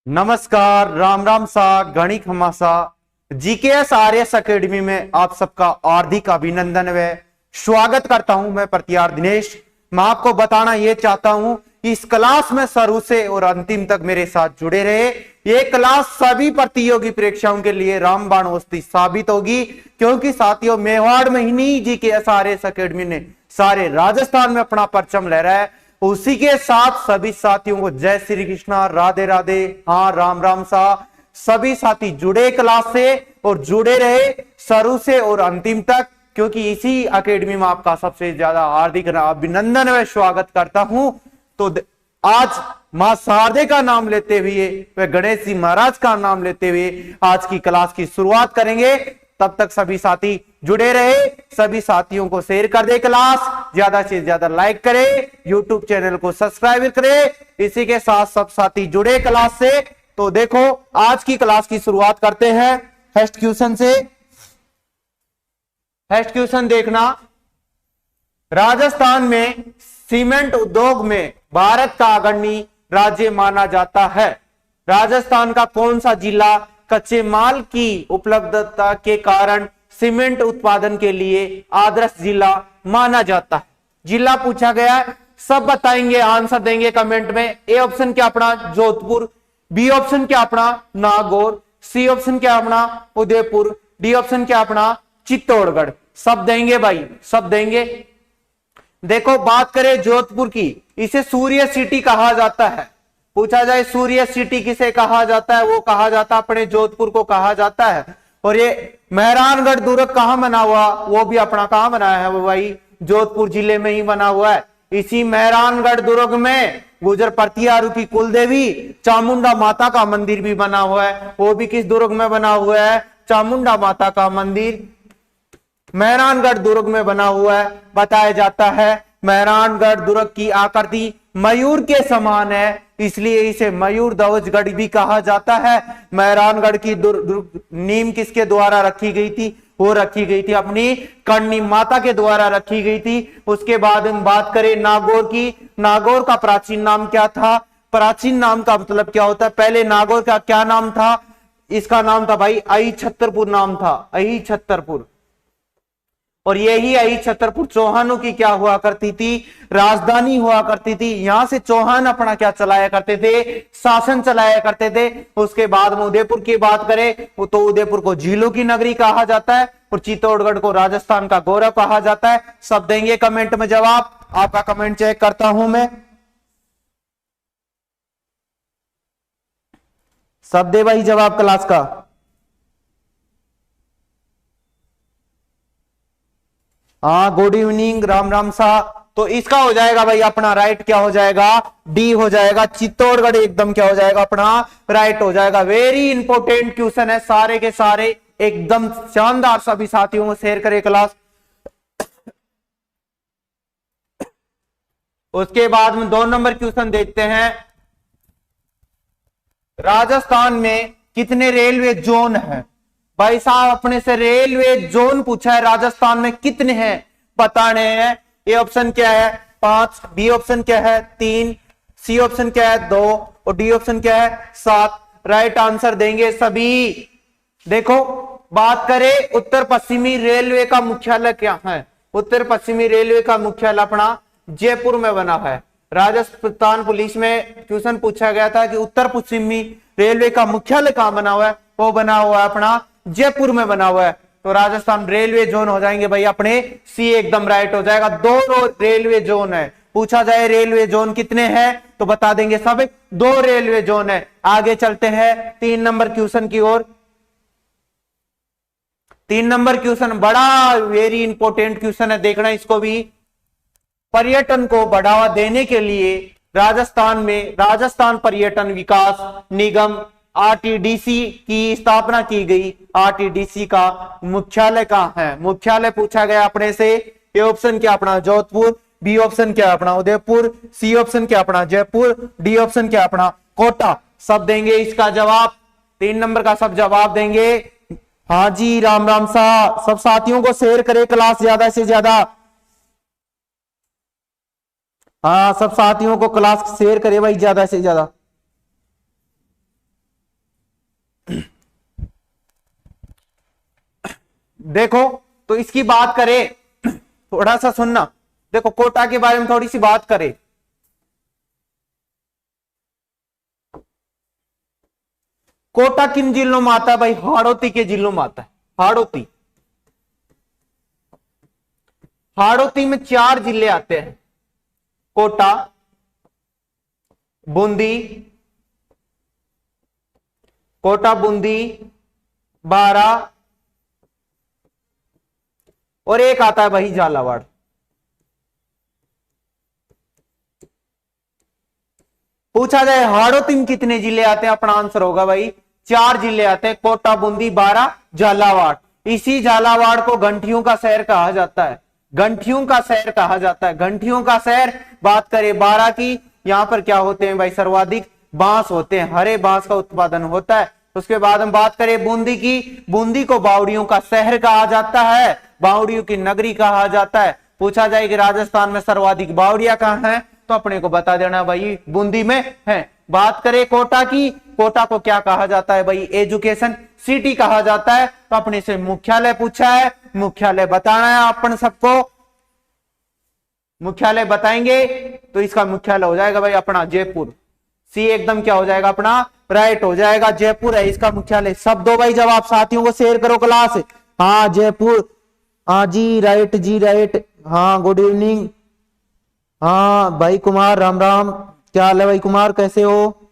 नमस्कार, राम राम सा, गणित हमासा जीकेएस आरएस अकेडमी में आप सबका हार्दिक अभिनंदन व स्वागत करता हूं। मैं प्रतियार दिनेश। मैं आपको बताना यह चाहता हूं कि इस क्लास में शुरू से और अंतिम तक मेरे साथ जुड़े रहे। ये क्लास सभी प्रतियोगी परीक्षाओं के लिए रामबाण औषधि साबित होगी, क्योंकि साथियों मेवाड़ में ही नहीं जीकेएस आरएस अकेडमी ने सारे राजस्थान में अपना परचम लहराया है। उसी के साथ सभी साथियों को जय श्री कृष्णा, राधे राधे, हाँ राम राम सा। सभी साथी जुड़े क्लास से और जुड़े रहे शुरू से और अंतिम तक, क्योंकि इसी एकेडमी में आपका सबसे ज्यादा हार्दिक अभिनंदन व स्वागत करता हूं। तो आज मां शारदे का नाम लेते हुए व गणेश जी महाराज का नाम लेते हुए आज की क्लास की शुरुआत करेंगे। तब तक सभी साथी जुड़े रहे, सभी साथियों को शेयर कर दे, क्लास ज्यादा से ज्यादा लाइक करें, यूट्यूब चैनल को सब्सक्राइब करें। इसी के साथ सब साथी जुड़े क्लास से। तो देखो आज की क्लास की शुरुआत करते हैं फर्स्ट क्वेश्चन से। फर्स्ट क्वेश्चन देखना, राजस्थान में सीमेंट उद्योग में भारत का अग्रणी राज्य माना जाता है। राजस्थान का कौन सा जिला कच्चे माल की उपलब्धता के कारण सीमेंट उत्पादन के लिए आदर्श जिला माना जाता है? जिला पूछा गया है, सब बताएंगे, आंसर देंगे कमेंट में। ए ऑप्शन क्या अपना जोधपुर, बी ऑप्शन क्या अपना नागौर, सी ऑप्शन क्या अपना उदयपुर, डी ऑप्शन क्या अपना चित्तौड़गढ़। सब देंगे भाई, सब देंगे। देखो बात करें जोधपुर की, इसे सूर्य सिटी कहा जाता है। पूछा जाए सूर्य सिटी किसे कहा जाता है, वो कहा जाता है अपने जोधपुर को कहा जाता है। और ये मेहरानगढ़ दुर्ग कहां बना हुआ, वो भी अपना कहां बनाया है, वो भाई जोधपुर जिले में ही बना हुआ है। इसी मेहरानगढ़ दुर्ग में गुजर प्रतियारू की कुल देवी चामुंडा माता का मंदिर भी बना हुआ है। वो भी किस दुर्ग में बना हुआ है? चामुंडा माता का मंदिर मेहरानगढ़ दुर्ग में बना हुआ है। बताया जाता है मेहरानगढ़ दुर्ग की आकृति मयूर के समान है, इसलिए इसे मयूर ध्वजगढ़ भी कहा जाता है। मेहरानगढ़ की नींव किसके द्वारा रखी गई थी? वो रखी गई थी अपनी कर्णी माता के द्वारा रखी गई थी। उसके बाद हम बात करें नागौर की, नागौर का प्राचीन नाम क्या था? प्राचीन नाम का मतलब क्या होता है? पहले नागौर का क्या नाम था? इसका नाम था भाई अहि छतरपुर नाम था, अहि छतरपुर। और यही अहि छतरपुर चौहानों की क्या हुआ करती थी? राजधानी हुआ करती थी। यहां से चौहान अपना क्या चलाया करते थे? शासन चलाया करते थे। उसके बाद में उदयपुर की बात करें तो उदयपुर को झीलों की नगरी कहा जाता है और चित्तौड़गढ़ को राजस्थान का गौरव कहा जाता है। सब देंगे कमेंट में जवाब। आपका कमेंट चेक करता हूं मैं। सब दे भाई जवाब क्लास का। हाँ गुड इवनिंग, राम राम सा। तो इसका हो जाएगा भाई अपना राइट क्या हो जाएगा? डी हो जाएगा। चित्तौड़गढ़ एकदम क्या हो जाएगा अपना राइट हो जाएगा। वेरी इंपॉर्टेंट क्वेश्चन है, सारे के सारे एकदम शानदार। सभी साथियों को शेयर करें क्लास। उसके बाद में 2 नंबर क्वेश्चन देखते हैं। राजस्थान में कितने रेलवे जोन है? भाई साहब अपने से रेलवे जोन पूछा है, राजस्थान में कितने हैं बताने हैं। ए ऑप्शन क्या है? 5, बी ऑप्शन क्या है? 3, सी ऑप्शन क्या है? 2 और डी ऑप्शन क्या है? 7। राइट आंसर देंगे सभी। देखो बात करें उत्तर पश्चिमी रेलवे का मुख्यालय क्या है? उत्तर पश्चिमी रेलवे का मुख्यालय अपना जयपुर में बना है। राजस्थान पुलिस में क्वेश्चन पूछा गया था कि उत्तर पश्चिमी रेलवे का मुख्यालय कहां बना हुआ है? वो बना हुआ है अपना जयपुर में बना हुआ है। तो राजस्थान रेलवे जोन हो जाएंगे भाई अपने सी, एकदम राइट हो जाएगा। 2 रेलवे जोन है। पूछा जाए रेलवे जोन कितने हैं तो बता देंगे सब 2 रेलवे जोन है। आगे चलते हैं 3 नंबर क्वेश्चन की ओर। 3 नंबर क्वेश्चन बड़ा वेरी इंपॉर्टेंट क्वेश्चन है, देखना इसको भी। पर्यटन को बढ़ावा देने के लिए राजस्थान में राजस्थान पर्यटन विकास निगम आरटीडीसी की स्थापना की गई। आरटीडीसी का मुख्यालय कहां है? मुख्यालय पूछा गया अपने से। ए ऑप्शन क्या अपना जोधपुर, बी ऑप्शन क्या अपना उदयपुर, सी ऑप्शन क्या अपना जयपुर, डी ऑप्शन क्या अपना कोटा। सब देंगे इसका जवाब। 3 नंबर का सब जवाब देंगे। हाँ जी राम राम सा। सब साथियों को शेयर करें क्लास ज्यादा से ज्यादा। हाँ सब साथियों को क्लास शेयर करे भाई ज्यादा से ज्यादा। देखो तो इसकी बात करें, थोड़ा सा सुनना। देखो कोटा के बारे में थोड़ी सी बात करें। कोटा किन जिलों में आता है भाई? हाड़ौती के जिलों में आता है। हाड़ौती, हाड़ौती में 4 जिले आते हैं, कोटा, बूंदी, कोटा, बूंदी, बारा और एक आता है भाई झालावाड़। पूछा जाए हाड़ौती में कितने जिले आते हैं, अपना आंसर होगा भाई 4 जिले आते हैं, कोटा, बूंदी, बारा, झालावाड़। इसी झालावाड़ को घंटियों का शहर कहा जाता है, घंटियों का शहर कहा जाता है, घंटियों का शहर। बात करें बारा की, यहां पर क्या होते हैं भाई? सर्वाधिक बांस होते हैं, हरे बांस का उत्पादन होता है। उसके बाद हम बात करें बूंदी की, बूंदी को बावड़ियों का शहर कहा जाता है, बावड़ियों की नगरी कहा जाता है। पूछा जाए कि राजस्थान में सर्वाधिक बावड़ियां कहां हैं, तो अपने को बता देना भाई बूंदी में है। बात करें कोटा की, कोटा को क्या कहा जाता है भाई? एजुकेशन सिटी कहा जाता है। तो अपने से मुख्यालय पूछा है, मुख्यालय बताना है अपन सबको, मुख्यालय बताएंगे तो इसका मुख्यालय हो जाएगा भाई अपना जयपुर। सी एकदम क्या हो जाएगा अपना? राइट हो जाएगा, जयपुर है इसका मुख्यालय। सब दो भाई जवाब, साथियों को शेयर करो क्लास। हाँ जयपुर, हाँ जी राइट, जी राइट, हाँ गुड इवनिंग। हाँ भाई कुमार राम राम, क्या हाल है भाई कुमार, कैसे हो?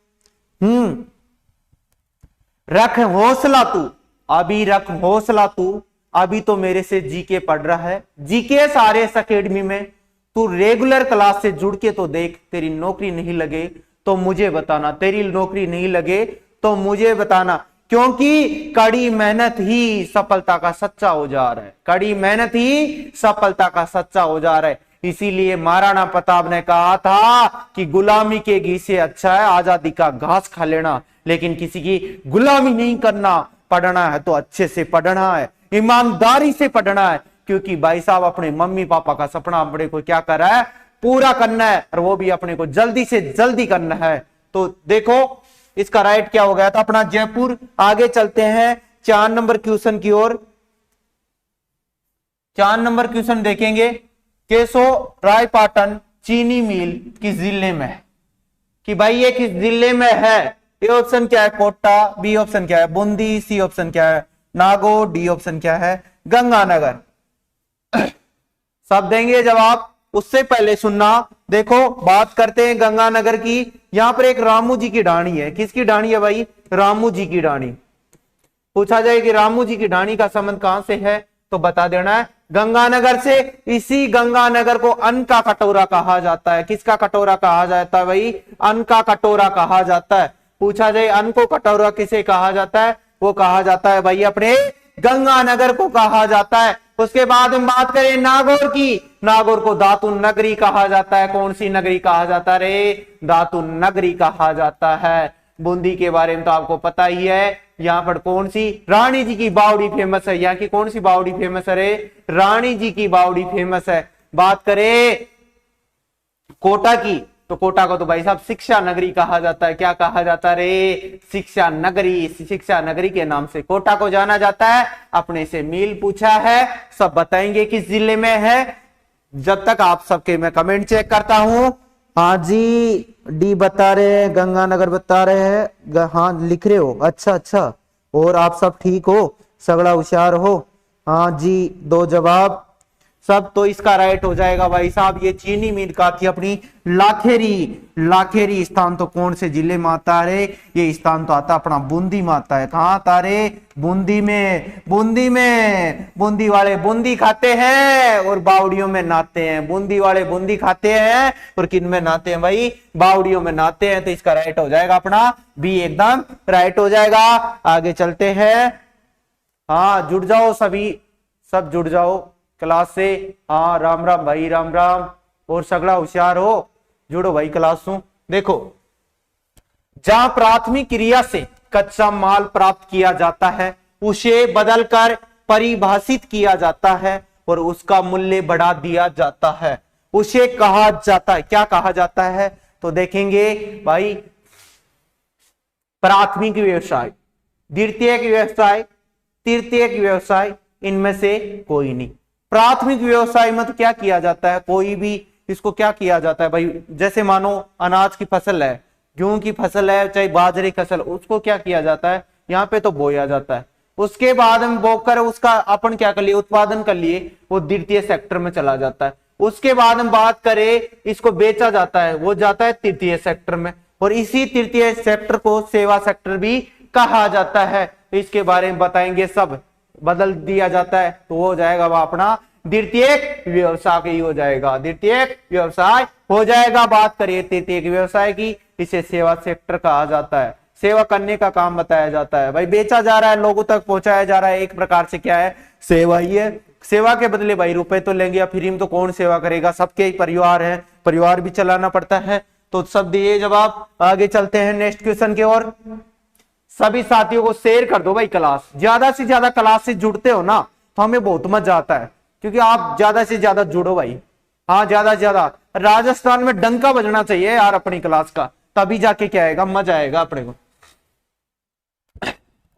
रख हौसला तू, अभी रख हौसला तू, अभी तो मेरे से जीके पढ़ रहा है, जीके सारे अकेडमी में। तू रेगुलर क्लास से जुड़ के तो देख, तेरी नौकरी नहीं लगे तो मुझे बताना, तेरी नौकरी नहीं लगे तो मुझे बताना, क्योंकि कड़ी मेहनत ही सफलता का सच्चा औजार है, कड़ी मेहनत ही सफलता का सच्चा औजार है। इसीलिए महाराणा प्रताप ने कहा था कि गुलामी के घी से अच्छा है आजादी का घास खा लेना, लेकिन किसी की गुलामी नहीं करना। पढ़ना है तो अच्छे से पढ़ना है, ईमानदारी से पढ़ना है, क्योंकि भाई साहब अपने मम्मी पापा का सपना अपने को क्या कर रहा है? पूरा करना है, और वो भी अपने को जल्दी से जल्दी करना है। तो देखो इसका राइट क्या हो गया था अपना जयपुर। आगे चलते हैं 4 नंबर क्वेश्चन की ओर। 4 नंबर क्वेश्चन देखेंगे, केशो रायपाटन चीनी मिल किस जिले में है? कि भाई ये किस जिले में है? ए ऑप्शन क्या है? कोटा, बी ऑप्शन क्या है? बूंदी, सी ऑप्शन क्या है? नागौर, डी ऑप्शन क्या है? गंगानगर। सब देंगे जवाब, उससे पहले सुनना। देखो बात करते हैं गंगानगर की। यहां पर एक रामू जी की ढाणी है, किसकी ढाणी है भाई? रामू जी की ढाणी। पूछा जाए कि रामू जी की ढाणी का संबंध कहां से है, तो बता देना है गंगानगर से। इसी गंगानगर को अन्न का कटोरा कहा जाता है। किसका कटोरा कहा जाता है भाई? अन्न का कटोरा कहा जाता है। पूछा जाए अन्न को कटोरा किसे कहा जाता है, वो कहा जाता है भाई अपने गंगानगर को कहा जाता है। उसके बाद हम बात करें नागौर की, नागौर को धातु नगरी कहा जाता है। कौन सी नगरी कहा जाता है रे? धातु नगरी कहा जाता है। बूंदी के बारे में तो आपको पता ही है, यहाँ पर कौन सी? रानी जी की बावड़ी फेमस है। यहाँ की कौन सी बावड़ी फेमस है रे? रानी जी की बावड़ी फेमस है। बात करें कोटा की, तो कोटा को तो भाई साहब शिक्षा नगरी कहा जाता है। क्या कहा जाता रे? शिक्षा नगरी। शिक्षा नगरी के नाम से कोटा को जाना जाता है। अपने से मील पूछा है, सब बताएंगे किस जिले में है। जब तक आप सबके मैं कमेंट चेक करता हूं। हाँ जी डी बता रहे हैं, गंगानगर बता रहे हैं, हाँ लिख रहे हो, अच्छा अच्छा। और आप सब ठीक हो, सगड़ा होशियार हो? हाँ जी 2 जवाब सब। तो इसका राइट हो जाएगा भाई साहब, ये चीनी मिल का थी अपनी लाखेरी। लाखेरी स्थान तो कौन से जिले में आता है? ये स्थान तो आता अपना बूंदी में आता है। कहाँ आता रे? बूंदी में। बूंदी में बूंदी वाले बूंदी खाते हैं और बावड़ियों में नहाते हैं। बूंदी वाले बूंदी खाते हैं और किन में नहाते हैं भाई? बावड़ियों में नहाते हैं। तो इसका राइट हो जाएगा अपना बी, एकदम राइट हो जाएगा। आगे चलते हैं। हाँ जुड़ जाओ सभी, सब जुड़ जाओ क्लास से। हाँ राम राम भाई, राम राम। और सगड़ा होशियार हो, जुड़ो भाई क्लास से। देखो जहां प्राथमिक क्रिया से कच्चा माल प्राप्त किया जाता है, उसे बदलकर परिभाषित किया जाता है और उसका मूल्य बढ़ा दिया जाता है, उसे कहा जाता है, क्या कहा जाता है? तो देखेंगे भाई प्राथमिक व्यवसाय। द्वितीयक व्यवसाय, तृतीयक व्यवसाय, इनमें से कोई नहीं। प्राथमिक व्यवसाय में तो क्या किया जाता है, कोई भी इसको क्या किया जाता है भाई, जैसे मानो अनाज की फसल है, गेहूं की फसल है, चाहे बाजरे की फसल, उसको क्या किया जाता है, यहाँ पे तो बोया जाता है। उसके बाद हम बोकर उसका अपन क्या कर लिए, उत्पादन कर लिए, वो द्वितीय सेक्टर में चला जाता है। उसके बाद हम बात करें, इसको बेचा जाता है, वो जाता है तृतीय सेक्टर में, और इसी तृतीय सेक्टर को सेवा सेक्टर भी कहा जाता है। तो इसके बारे में बताएंगे, सब बदल दिया जाता है तो हो जाएगा वह अपना द्वितीयक व्यवसाय ही हो जाएगा, द्वितीयक व्यवसाय हो जाएगा। बात करिए तृतीयक व्यवसाय की, इसे सेवा सेक्टर कहा जाता है, सेवा करने का काम बताया जाता है। भाई बेचा जा रहा है, लोगों तक पहुंचाया जा रहा है, एक प्रकार से क्या है, सेवा ही है। सेवा के बदले भाई रुपए तो लेंगे या फ्री में तो कौन सेवा करेगा, सबके ही परिवार है, परिवार भी चलाना पड़ता है। तो सब दिए जवाब। आगे चलते हैं नेक्स्ट क्वेश्चन की ओर। सभी साथियों को शेयर कर दो भाई क्लास, ज्यादा से ज्यादा क्लास से जुड़ते हो ना तो हमें बहुत मजा आता है, क्योंकि आप ज्यादा से ज्यादा जुड़ो भाई। हाँ ज्यादा से ज्यादा, राजस्थान में डंका बजना चाहिए यार अपनी क्लास का, तभी जाके क्या आएगा, मजा आएगा अपने को।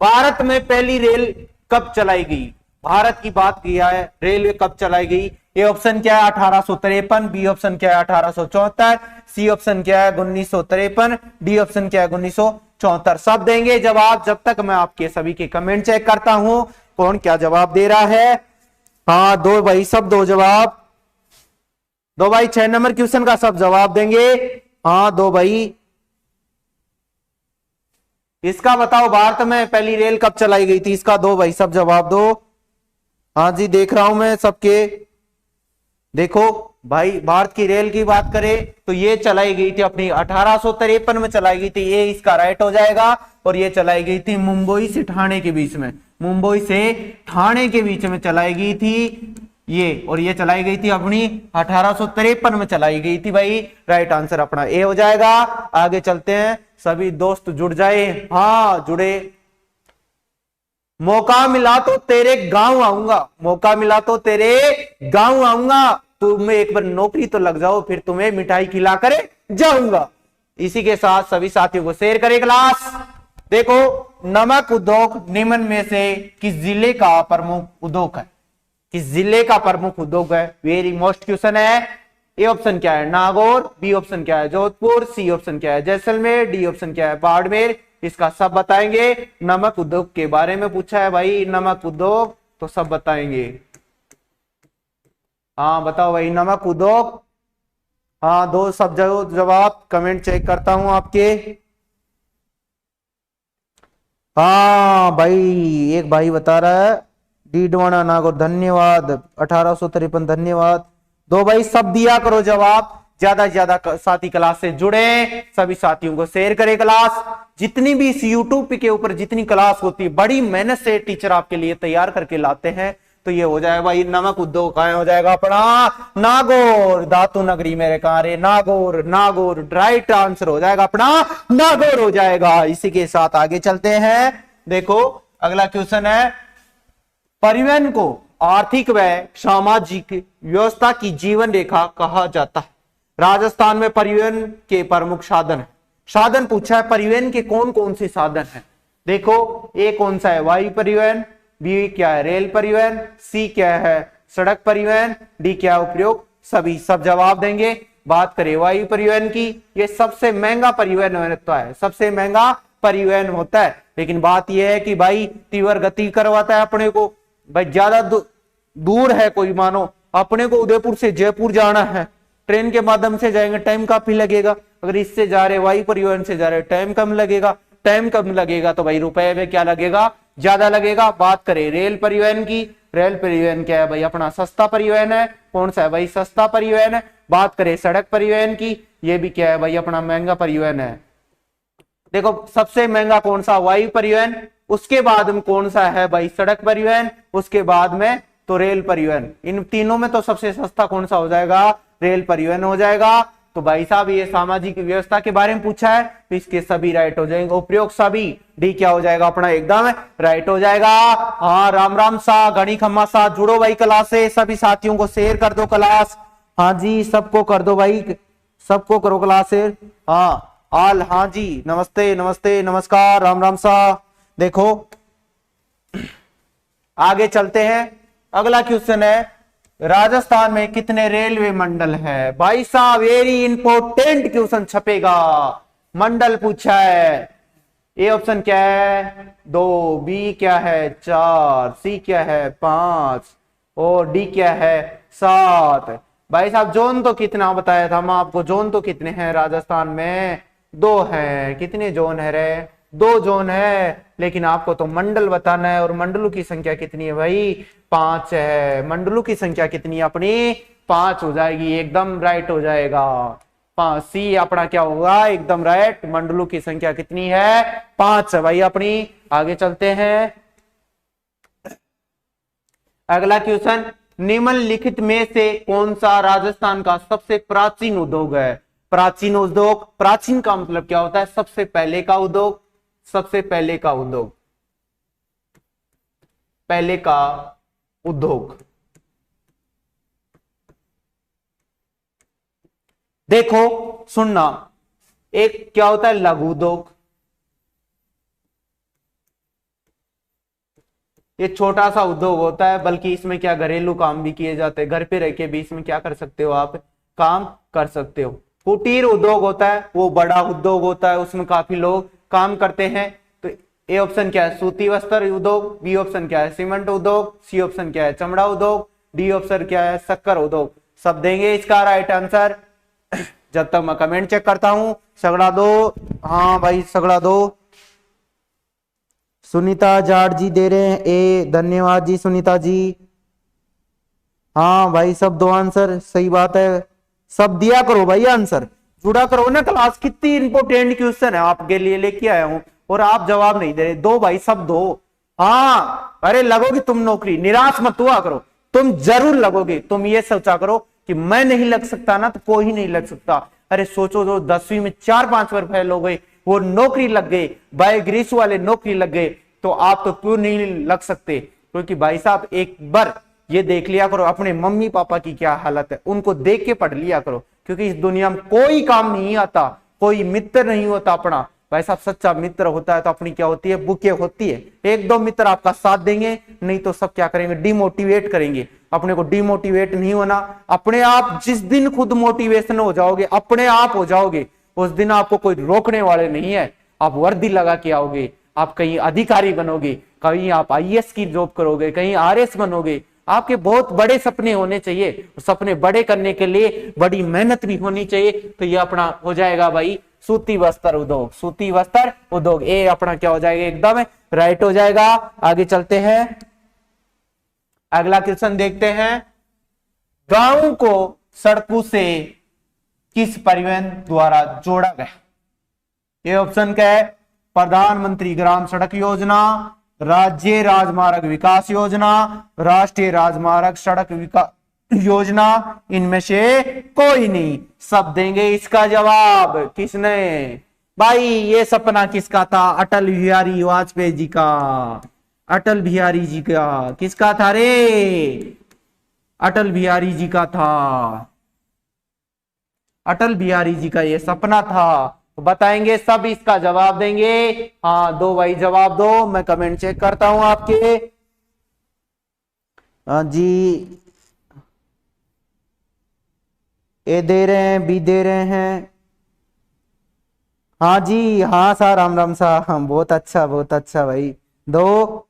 भारत में पहली रेल कब चलाई गई, भारत की बात किया है, रेलवे कब चलाई गई। ए ऑप्शन क्या है 1853, बी ऑप्शन क्या है 1874, सी ऑप्शन क्या है 1953, डी ऑप्शन क्या है 1974। सब देंगे जवाब जब तक मैं आपके सभी के कमेंट चेक करता हूं कौन क्या जवाब दे रहा है। हाँ दो भाई, सब दो जवाब, दो भाई 6 नंबर क्वेश्चन का सब जवाब देंगे। हाँ दो भाई, इसका बताओ भारत में पहली रेल कब चलाई गई थी, इसका दो भाई सब जवाब दो। हाँ जी देख रहा हूं मैं सबके। देखो भाई भारत की रेल की बात करें तो ये चलाई गई थी अपनी 1853 में चलाई गई थी, ये इसका राइट हो जाएगा। और ये चलाई गई थी मुंबई से ठाणे के बीच में, मुंबई से ठाणे के बीच में चलाई गई थी ये, और ये चलाई गई थी अपनी 1853 में चलाई गई थी भाई। राइट आंसर अपना ए हो जाएगा। आगे चलते हैं, सभी दोस्त जुड़ जाए। हाँ जुड़े। मौका मिला तो तेरे गांव आऊंगा, मौका मिला तो तेरे गांव आऊंगा, तुम्हें एक बार नौकरी तो लग जाओ, फिर तुम्हें मिठाई खिला कर जाऊंगा। इसी के साथ सभी साथियों को शेयर करें क्लास। देखो नमक उद्योग निम्न में से किस जिले का प्रमुख उद्योग है, किस जिले का प्रमुख उद्योग है, वेरी मोस्ट क्वेश्चन है। ए ऑप्शन क्या है नागौर, बी ऑप्शन क्या है जोधपुर, सी ऑप्शन क्या है जैसलमेर, डी ऑप्शन क्या है बाड़मेर। इसका सब बताएंगे। नमक उद्योग के बारे में पूछा है भाई, नमक उद्योग तो सब बताएंगे। हाँ बताओ भाई नमक उद्योग। हाँ दो सब जवाब, कमेंट चेक करता हूं आपके। हाँ भाई एक भाई बता रहा है डीडवाना नागौर, धन्यवाद। 1853 धन्यवाद। दो भाई सब दिया करो जवाब, ज्यादा से ज्यादा साथी क्लास से जुड़े, सभी साथियों को शेयर करें क्लास। जितनी भी इस यूट्यूब के ऊपर जितनी क्लास होती है बड़ी मेहनत से टीचर आपके लिए तैयार करके लाते हैं। तो ये हो जाएगा भाई नमक उद्योग कहाँ हो जाएगा अपना नागौर, धातु नगरी मेरे कार्य नागौर, नागौर राइट आंसर हो जाएगा अपना नागौर हो जाएगा। इसी के साथ आगे चलते हैं। देखो अगला क्वेश्चन है, परिवहन को आर्थिक व सामाजिक व्यवस्था की जीवन रेखा कहा जाता है। राजस्थान में परिवहन के प्रमुख साधन है, साधन पूछा है परिवहन के कौन कौन से साधन है। देखो ए कौन सा है वायु परिवहन, बी क्या है रेल परिवहन, सी क्या है सड़क परिवहन, डी क्या उपयोग सभी। सब जवाब देंगे। बात करें वायु परिवहन की, ये सबसे महंगा परिवहन होता है, सबसे महंगा परिवहन होता है। लेकिन बात यह है कि भाई तीव्र गति करवाता है अपने को, भाई ज्यादा दूर है कोई, मानो अपने को उदयपुर से जयपुर जाना है, ट्रेन के माध्यम से जाएंगे टाइम काफी लगेगा। अगर इससे जा रहे वायु परिवहन से जा रहे टाइम कम लगेगा, टाइम कम लगेगा तो भाई रुपए में क्या लगेगा ज्यादा लगेगा। बात करें रेल परिवहन की, रेल परिवहन क्या है भाई अपना सस्ता परिवहन है, कौन सा है भाई सस्ता परिवहन है। बात करें सड़क परिवहन की, ये भी क्या है भाई अपना महंगा परिवहन है। देखो सबसे महंगा कौन सा वायु परिवहन, उसके बाद में कौन सा है भाई सड़क परिवहन, उसके बाद में तो रेल परिवहन। इन तीनों में तो सबसे सस्ता कौन सा हो जाएगा रेल परिवहन हो जाएगा। तो भाई साहब ये सामाजिक व्यवस्था के बारे में पूछा है तो इसके सभी राइट हो जाएंगे, उपयोग सभी, डी क्या हो जाएगा अपना एकदम राइट हो जाएगा। हाँ राम राम सा घड़ी खम्मा सा जुड़ो भाई क्लास से, सभी साथियों को शेयर कर दो क्लास। हाँ जी सबको कर दो भाई, सबको करो क्लास शेयर। हाँ आल हाँ जी नमस्ते नमस्ते नमस्कार राम राम सा देखो आगे चलते हैं। अगला क्वेश्चन है, राजस्थान में कितने रेलवे मंडल है? भाई साहब वेरी इंपॉर्टेंट क्वेश्चन छपेगा, मंडल पूछा है। ए ऑप्शन क्या है? 2, बी क्या है? 4, सी क्या है? 5 और डी क्या है? 7। भाई साहब जोन तो कितना बताया था हम आपको, जोन तो कितने हैं राजस्थान में? 2 है। कितने जोन है रे? 2 जोन है, लेकिन आपको तो मंडल बताना है, और मंडलों की संख्या कितनी है भाई? 5 है। मंडलों की संख्या कितनी है अपनी? 5 हो जाएगी, एकदम राइट हो जाएगा। 5, सी अपना क्या होगा? एकदम राइट। मंडलों की संख्या कितनी है? 5 है भाई अपनी। आगे चलते हैं। अगला क्वेश्चन, निम्नलिखित में से कौन सा राजस्थान का सबसे प्राचीन उद्योग है? प्राचीन उद्योग, प्राचीन का मतलब क्या होता है? सबसे पहले का उद्योग, सबसे पहले का उद्योग, पहले का उद्योग। देखो सुनना, एक क्या होता है? लघु उद्योग, ये छोटा सा उद्योग होता है, बल्कि इसमें क्या घरेलू काम भी किए जाते हैं, घर पे रह के भी इसमें क्या कर सकते हो आप? काम कर सकते हो। कुटीर उद्योग होता है, वो बड़ा उद्योग होता है, उसमें काफी लोग काम करते हैं। तो ए ऑप्शन क्या है? सूती वस्त्र उद्योग। बी ऑप्शन क्या है? सीमेंट उद्योग। सी ऑप्शन क्या है? चमड़ा उद्योग। डी ऑप्शन क्या है? शक्कर उद्योग। सब देंगे इसका राइट आंसर। जब तक मैं कमेंट चेक करता हूं, सगड़ा दो। हाँ भाई सगड़ा दो। सुनीता जाट जी दे रहे हैं ए, धन्यवाद जी सुनीता जी। हाँ भाई सब दो आंसर, सही बात है, सब दिया करो भाई आंसर, जुड़ा करो ना। क्लास कितनी इंपॉर्टेंट क्वेश्चन है आपके लिए लेके आया हूं, और आप जवाब नहीं दे रहे। दो भाई सब दो। हाँ अरे लगोगी तुम नौकरी, निराश मत हुआ करो, तुम जरूर लगोगे। तुम ये सोचा करो कि मैं नहीं लग सकता ना, तो कोई नहीं लग सकता। अरे सोचो, जो 10वीं में 4-5 बार फेल हो गए, वो नौकरी लग गए, बायोग्रीस वाले नौकरी लग गए, तो आप तो क्यों नहीं लग सकते? क्योंकि भाई साहब एक बार ये देख लिया करो अपने मम्मी पापा की क्या हालत है, उनको देख के पढ़ लिया करो। क्योंकि इस दुनिया में कोई काम नहीं आता, कोई मित्र नहीं होता अपना। भाई साहब सच्चा मित्र होता है तो अपनी क्या होती है? बुके होती है। एक दो मित्र आपका साथ देंगे, नहीं तो सब क्या करेंगे? डिमोटिवेट करेंगे। अपने को डिमोटिवेट नहीं होना। अपने आप जिस दिन खुद मोटिवेशन हो जाओगे, अपने आप हो जाओगे, उस दिन आपको कोई रोकने वाले नहीं है। आप वर्दी लगा के आओगे, आप कहीं अधिकारी बनोगे, कहीं आप आईएएस की जॉब करोगे, कहीं आरएस बनोगे। आपके बहुत बड़े सपने होने चाहिए। सपने बड़े करने के लिए बड़ी मेहनत भी होनी चाहिए। तो ये अपना हो जाएगा भाई सूती वस्त्र उद्योग। सूती वस्त्र उद्योग ए अपना क्या हो जाएगा? एकदम राइट हो जाएगा। आगे चलते हैं, अगला क्वेश्चन देखते हैं। गांव को सड़कों से किस परिवहन द्वारा जोड़ा गया? ये ऑप्शन क्या है? प्रधानमंत्री ग्राम सड़क योजना, राज्य राजमार्ग विकास योजना, राष्ट्रीय राजमार्ग सड़क विकास योजना, इनमें से कोई नहीं। सब देंगे इसका जवाब। किसने? भाई ये सपना किसका था? अटल बिहारी वाजपेयी जी का। अटल बिहारी जी का किसका था रे? अटल बिहारी जी का था। अटल बिहारी जी का ये सपना था। तो बताएंगे सब, इसका जवाब देंगे। हाँ दो भाई जवाब दो, मैं कमेंट चेक करता हूं आपके। हाँ जी ए दे रहे हैं, बी दे रहे हैं। हाँ जी हाँ सा, राम राम सा। हाँ बहुत अच्छा भाई। दो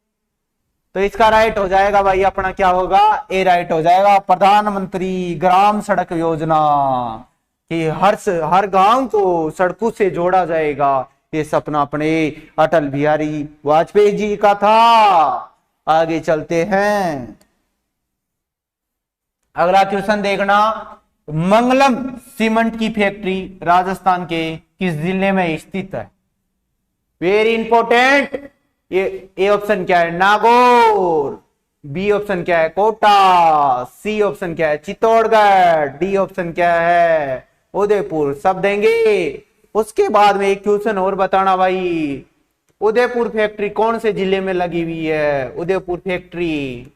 तो इसका राइट हो जाएगा भाई अपना क्या होगा? ए राइट हो जाएगा। प्रधानमंत्री ग्राम सड़क योजना कि हर गांव को सड़कों से जोड़ा जाएगा, ये सपना अपने अटल बिहारी वाजपेयी जी का था। आगे चलते हैं, अगला क्वेश्चन देखना। मंगलम सीमेंट की फैक्ट्री राजस्थान के किस जिले में स्थित है? Very important. ए ऑप्शन क्या है? नागौर। बी ऑप्शन क्या है? कोटा। सी ऑप्शन क्या है? चित्तौड़गढ़। डी ऑप्शन क्या है? उदयपुर। सब देंगे। उसके बाद में एक क्वेश्चन और बताना भाई, उदयपुर फैक्ट्री कौन से जिले में लगी हुई है? उदयपुर फैक्ट्री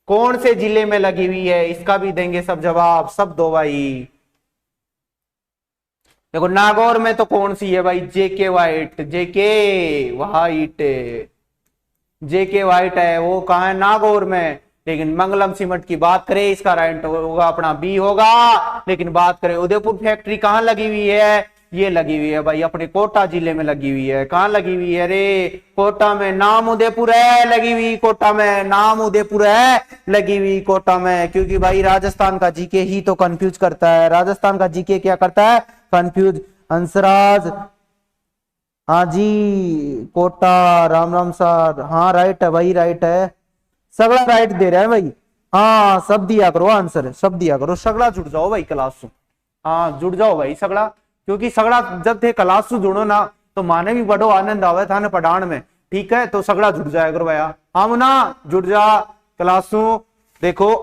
कौन से जिले में लगी हुई है? इसका भी देंगे सब जवाब। सब दो भाई। देखो नागौर में तो कौन सी है भाई, जेके वाइट, जेके वाइट है, वो कहाँ है, नागौर में। लेकिन मंगलम सीमेंट की बात करें, इसका राइट होगा अपना बी होगा। लेकिन बात करें उदयपुर फैक्ट्री कहाँ लगी हुई है, ये लगी हुई है भाई अपने कोटा जिले में लगी हुई है। कहाँ लगी हुई है रे, कोटा में, नाम उदयपुर है लगी हुई, कोटा में नाम उदयपुर है लगी हुई, कोटा में। क्योंकि भाई राजस्थान का जीके ही तो कंफ्यूज करता है, राजस्थान का जीके क्या करता है, कंफ्यूज। हंसराज, हाँ जी, कोटा, राम राम सर, हाँ राइट है भाई, राइट है, सगड़ा राइट दे रहा है भाई। हाँ सब दिया करो आंसर, सब दिया करो, सगड़ा जुड़ जाओ भाई क्लास से। हाँ जुड़ जाओ भाई सगड़ा, क्योंकि सगड़ा जब थे क्लास से जुड़ो ना तो माने भी बड़ो आनंद आवे था ना पढ़ान में, ठीक है। तो सगड़ा जुड़ जाया करो भैया, हाँ मुना जुड़ जा क्लास से। देखो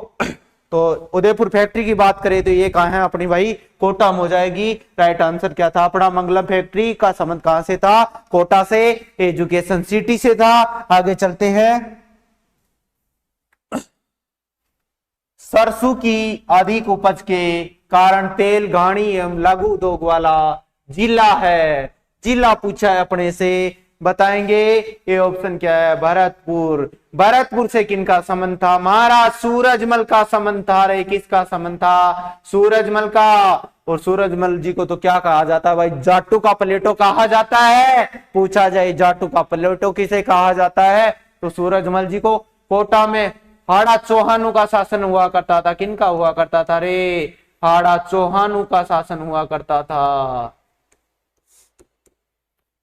तो उदयपुर फैक्ट्री की बात करें तो ये कहाँ है अपनी भाई, कोटा में हो जाएगी। राइट आंसर क्या था अपना, मंगलम फैक्ट्री का संबंध कहां से था, कोटा से, एजुकेशन सिटी से था। आगे चलते हैं। सरसों की अधिक उपज के कारण तेल घानी एवं लघु उद्योग वाला जिला है, जिला पूछा है अपने से, बताएंगे। ये ऑप्शन क्या है, भरतपुर। भरतपुर से किनका संबंध था, महाराज सूरजमल का संबंध था रे, किसका संबंध था, सूरजमल का। और सूरजमल जी को तो क्या कहा जाता है भाई, जाटू का प्लेटो कहा जाता है। पूछा जाए जाटू का प्लेटो किसे कहा जाता है, तो सूरजमल जी को। कोटा में हाड़ा चौहानों का शासन हुआ करता था, किनका हुआ करता था रे, हाड़ा चौहानों का शासन हुआ करता था।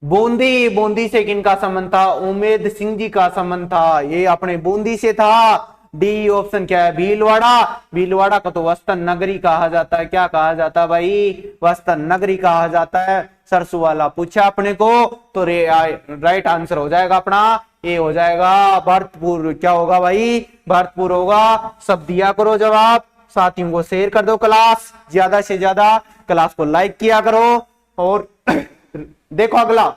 बूंदी, बूंदी से किनका संबंध था, उमेद सिंह जी का संबंध था, ये अपने बूंदी से था। डी ऑप्शन क्या है, भीलवाड़ा। भीलवाड़ा को तो वस्तन नगरी कहा जाता है, क्या कहा जाता है भाई, वस्तन नगरी कहा जाता है। सरसों वाला पूछा अपने को तो राइट आंसर हो जाएगा अपना, ये हो जाएगा भरतपुर। क्या होगा भाई, भरतपुर होगा। सब दिया करो जवाब, साथियों को शेयर कर दो क्लास, ज्यादा से ज्यादा क्लास को लाइक किया करो। और देखो अगला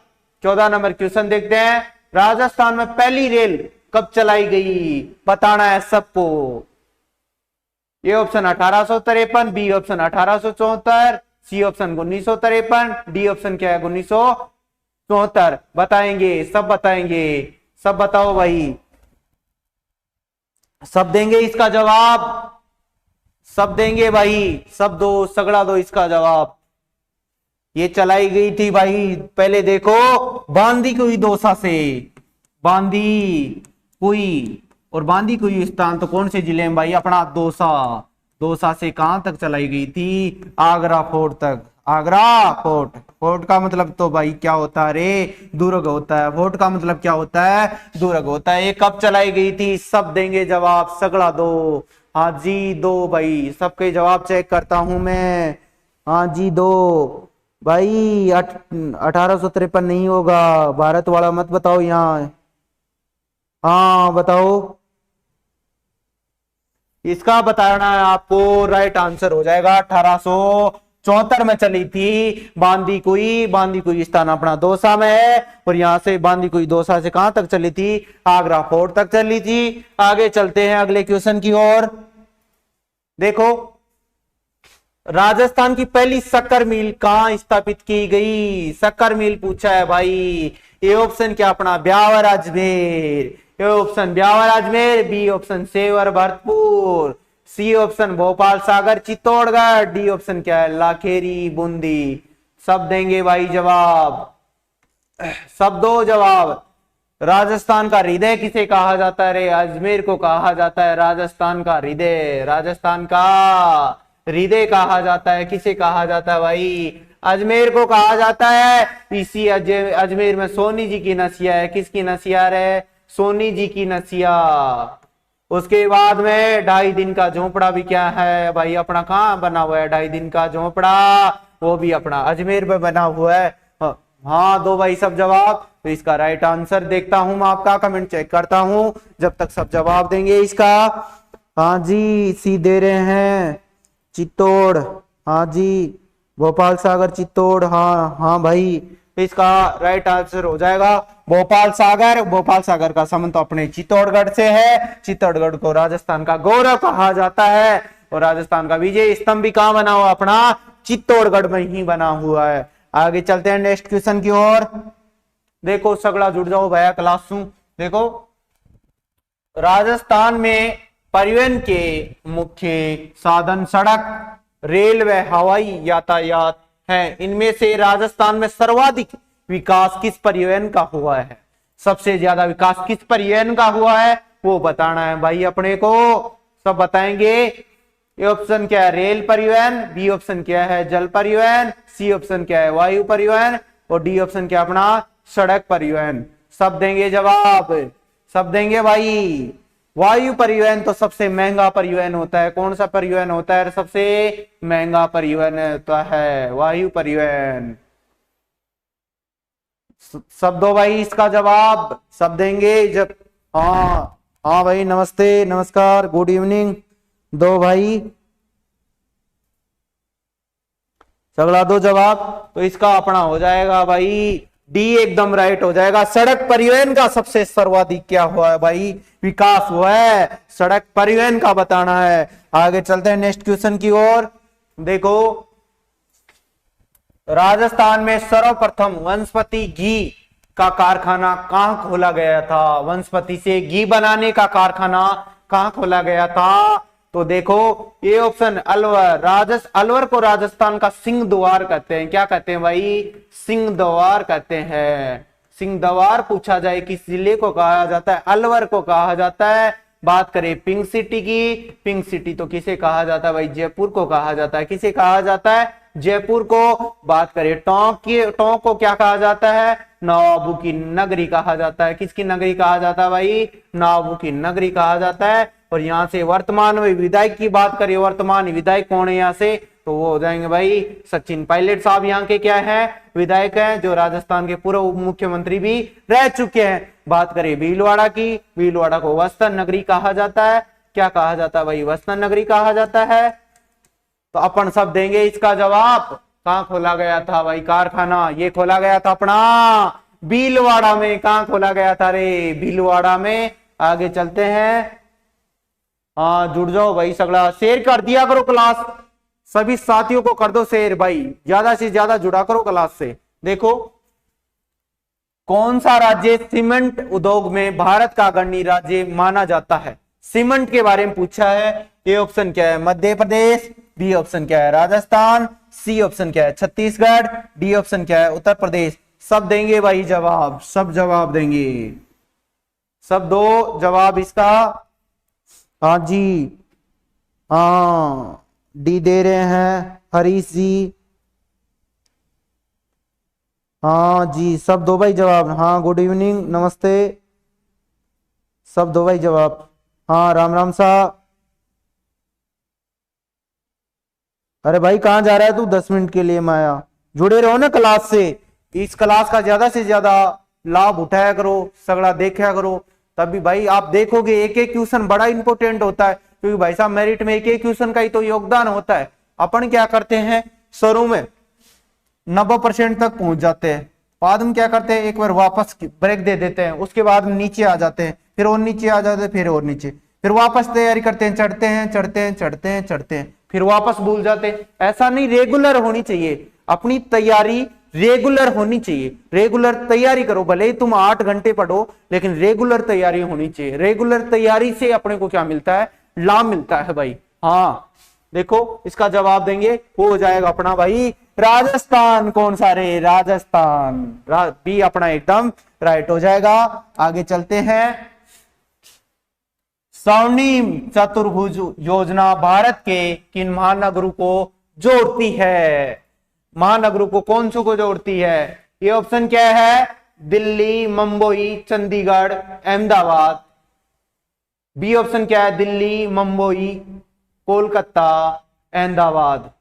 14 नंबर क्वेश्चन देखते हैं। राजस्थान में पहली रेल कब चलाई गई, बताना है सबको। A option 1853, B option 1874, C option 1953, D option क्या है 1974। बताएंगे, सब बताएंगे, सब बताओ भाई, सब देंगे इसका जवाब, सब देंगे भाई, सब दो, सगड़ा दो इसका जवाब। ये चलाई गई थी भाई, पहले देखो, बांदी कुई दौसा से, बांदी कुई, और बांदी कुई स्थान तो कौन से जिले में भाई, अपना दौसा। दौसा से कहां तक चलाई गई थी, आगरा फोर्ट तक। आगरा फोर्ट, फोर्ट का मतलब तो भाई क्या होता है रे, दुर्ग होता है। फोर्ट का मतलब क्या होता है, दुर्ग होता है। ये कब चलाई गई थी, सब देंगे जवाब, सगड़ा दो। हाँ जी दो भाई, सबके जवाब चेक करता हूं मैं। हाँ जी दो भाई। 1853 नहीं होगा, भारत वाला मत बताओ यहाँ। हाँ बताओ, इसका बताना है आपको, राइट आंसर हो जाएगा 1874 में चली थी बांदी कुई। बांदी कुई स्थान अपना दौसा में है, और यहां से बांदी कुई दौसा से कहां तक चली थी, आगरा फोर्ट तक चली थी। आगे चलते हैं अगले क्वेश्चन की ओर। देखो, राजस्थान की पहली शक्कर मिल कहां स्थापित की गई, शक्कर मिल पूछा है भाई। ए ऑप्शन क्या अपना, Beawar Ajmer. A option Beawar Ajmer, B option Sewar Bharatpur, C option Bhopal Sagar Chittorgarh, D option क्या है लाखेरी बूंदी। सब देंगे भाई जवाब, सब दो जवाब। राजस्थान का हृदय किसे कहा जाता है रे, अजमेर को कहा जाता है राजस्थान का हृदय। राजस्थान का हृदय कहा जाता है, किसे कहा जाता है भाई, अजमेर को कहा जाता है। इसी अजमेर में सोनी जी की नसिया है, किसकी नसिया है, सोनी जी की नसिया। उसके बाद में 2.5 दिन का झोपड़ा भी क्या है भाई, अपना कहाँ बना हुआ है 2.5 दिन का झोपड़ा, वो भी अपना अजमेर में बना हुआ है। हाँ दो भाई सब जवाब। तो इसका राइट आंसर देखता हूं मैं, आपका कमेंट चेक करता हूं जब तक सब जवाब देंगे इसका। हाँ जी सी दे रहे हैं, चित्तौड़। हाँ जी भोपाल सागर चित्तौड़, हाँ हाँ भाई। इसका राइट आंसर हो जाएगा भोपाल सागर। भोपाल सागर का संबंध तो अपने चित्तौड़गढ़ से है। चित्तौड़गढ़ को राजस्थान का गौरव कहा जाता है, और राजस्थान का विजय स्तंभ भी कहां बना हुआ अपना, चित्तौड़गढ़ में ही बना हुआ है। आगे चलते हैं नेक्स्ट क्वेश्चन की ओर। देखो सगड़ा जुड़ जाओ भैया क्लास में। देखो राजस्थान में परिवहन के मुख्य साधन सड़क, रेल व हवाई यातायात है। इनमें से राजस्थान में सर्वाधिक विकास किस परिवहन का हुआ है? सबसे ज्यादा विकास किस परिवहन का हुआ है वो बताना है भाई अपने को। सब बताएंगे। ए ऑप्शन क्या है? रेल परिवहन। बी ऑप्शन क्या है? जल परिवहन। सी ऑप्शन क्या है? वायु परिवहन। और डी ऑप्शन क्या अपना? सड़क परिवहन। सब देंगे जवाब, सब देंगे भाई। वायु परिवहन तो सबसे महंगा परिवहन होता है। कौन सा परिवहन होता है सबसे महंगा परिवहन होता है? वायु परिवहन। सब दो भाई इसका जवाब, सब देंगे जब। हाँ हाँ भाई, नमस्ते नमस्कार गुड इवनिंग। दो भाई सगड़ा दो जवाब। तो इसका अपना हो जाएगा भाई डी, एकदम राइट हो जाएगा। सड़क परिवहन का सबसे सर्वाधिक क्या हुआ है भाई? विकास हुआ है। सड़क परिवहन का बताना है। आगे चलते हैं नेक्स्ट क्वेश्चन की ओर। देखो राजस्थान में सर्वप्रथम वनस्पति घी का कारखाना कहां खोला गया था? वनस्पति से घी बनाने का कारखाना कहां खोला गया था? तो देखो ये ऑप्शन अलवर। अलवर को राजस्थान का सिंह द्वार कहते हैं। क्या कहते हैं भाई? सिंह द्वार कहते हैं। सिंह द्वार पूछा जाए किस जिले को कहा जाता है? अलवर को कहा जाता है। बात करें पिंक सिटी की, पिंक सिटी तो किसे कहा जाता है भाई? जयपुर को कहा जाता है। किसे कहा जाता है? जयपुर को। बात करें टोंक की, टोंक को क्या कहा जाता है? नवाबों की नगरी कहा जाता है। किसकी नगरी कहा जाता है भाई? नवाबों की नगरी कहा जाता है। और यहाँ से वर्तमान में विधायक की बात करें, वर्तमान विधायक कौन है यहाँ से? तो वो हो जाएंगे भाई सचिन पायलट साहब। यहाँ के क्या है? विधायक हैं, जो राजस्थान के पूर्व उप मुख्यमंत्री भी रह चुके हैं। बात करें भीलवाड़ा की, भीलवाड़ा को वस्त्र नगरी कहा जाता है। क्या कहा जाता है भाई? वस्त्र नगरी कहा जाता है। तो अपन सब देंगे इसका जवाब। कहां खोला गया था भाई कारखाना? ये खोला गया था अपना भीलवाड़ा में। कहां खोला गया था रे? भीलवाड़ा में। आगे चलते हैं। हाँ जुड़ जाओ भाई सगड़ा, शेयर कर दिया करो क्लास, सभी साथियों को कर दो शेयर भाई, ज्यादा से ज्यादा जुड़ा करो क्लास से। देखो कौन सा राज्य सीमेंट उद्योग में भारत का अग्रणी राज्य माना जाता है? सीमेंट के बारे में पूछा है। ए ऑप्शन क्या है? मध्य प्रदेश। बी ऑप्शन क्या है? राजस्थान। सी ऑप्शन क्या है? छत्तीसगढ़। डी ऑप्शन क्या है? उत्तर प्रदेश। सब देंगे भाई जवाब, सब जवाब देंगे। सब दो जवाब इसका। हाँ जी, हाँ डी दे रहे हैं हरीश जी। हाँ जी सब दो भाई जवाब। हाँ गुड इवनिंग, नमस्ते। सब दो भाई जवाब। हाँ राम राम साहब। अरे भाई कहाँ जा रहा है तू? 10 मिनट के लिए माया, जुड़े रहो ना क्लास से। इस क्लास का ज्यादा से ज्यादा लाभ उठाया करो, सगड़ा देखा करो, तभी भाई आप देखोगे। एक एक क्वेश्चन बड़ा इंपॉर्टेंट होता है, क्योंकि भाई साहब मेरिट में एक एक क्वेश्चन का ही तो योगदान होता है। अपन क्या करते हैं शुरू में 90% तक पहुंच जाते हैं, बाद में क्या करते हैं एक बार वापस ब्रेक दे देते हैं, उसके बाद नीचे आ जाते हैं, फिर और नीचे आ जाते हैं, फिर और नीचे, फिर वापस तैयारी करते हैं, चढ़ते हैं चढ़ते हैं चढ़ते हैं चढ़ते हैं, फिर वापस भूल जाते हैं। ऐसा नहीं, रेगुलर होनी चाहिए अपनी तैयारी, रेगुलर होनी चाहिए। रेगुलर तैयारी करो, भले ही तुम 8 घंटे पढ़ो, लेकिन रेगुलर तैयारी होनी चाहिए। रेगुलर तैयारी से अपने को क्या मिलता है? लाभ मिलता है भाई। हाँ देखो इसका जवाब देंगे, वो हो जाएगा अपना भाई राजस्थान। कौन सा रे? राजस्थान। बी अपना एकदम राइट हो जाएगा। आगे चलते हैं। स्वर्णिम चतुर्भुज योजना भारत के किन महानगरों को जोड़ती है? महानगरों को कौन सो को जोड़ती है? ये ऑप्शन क्या है? दिल्ली, मुंबई, चंडीगढ़, अहमदाबाद। बी ऑप्शन क्या है? दिल्ली, मुंबई, कोलकाता, अहमदाबाद।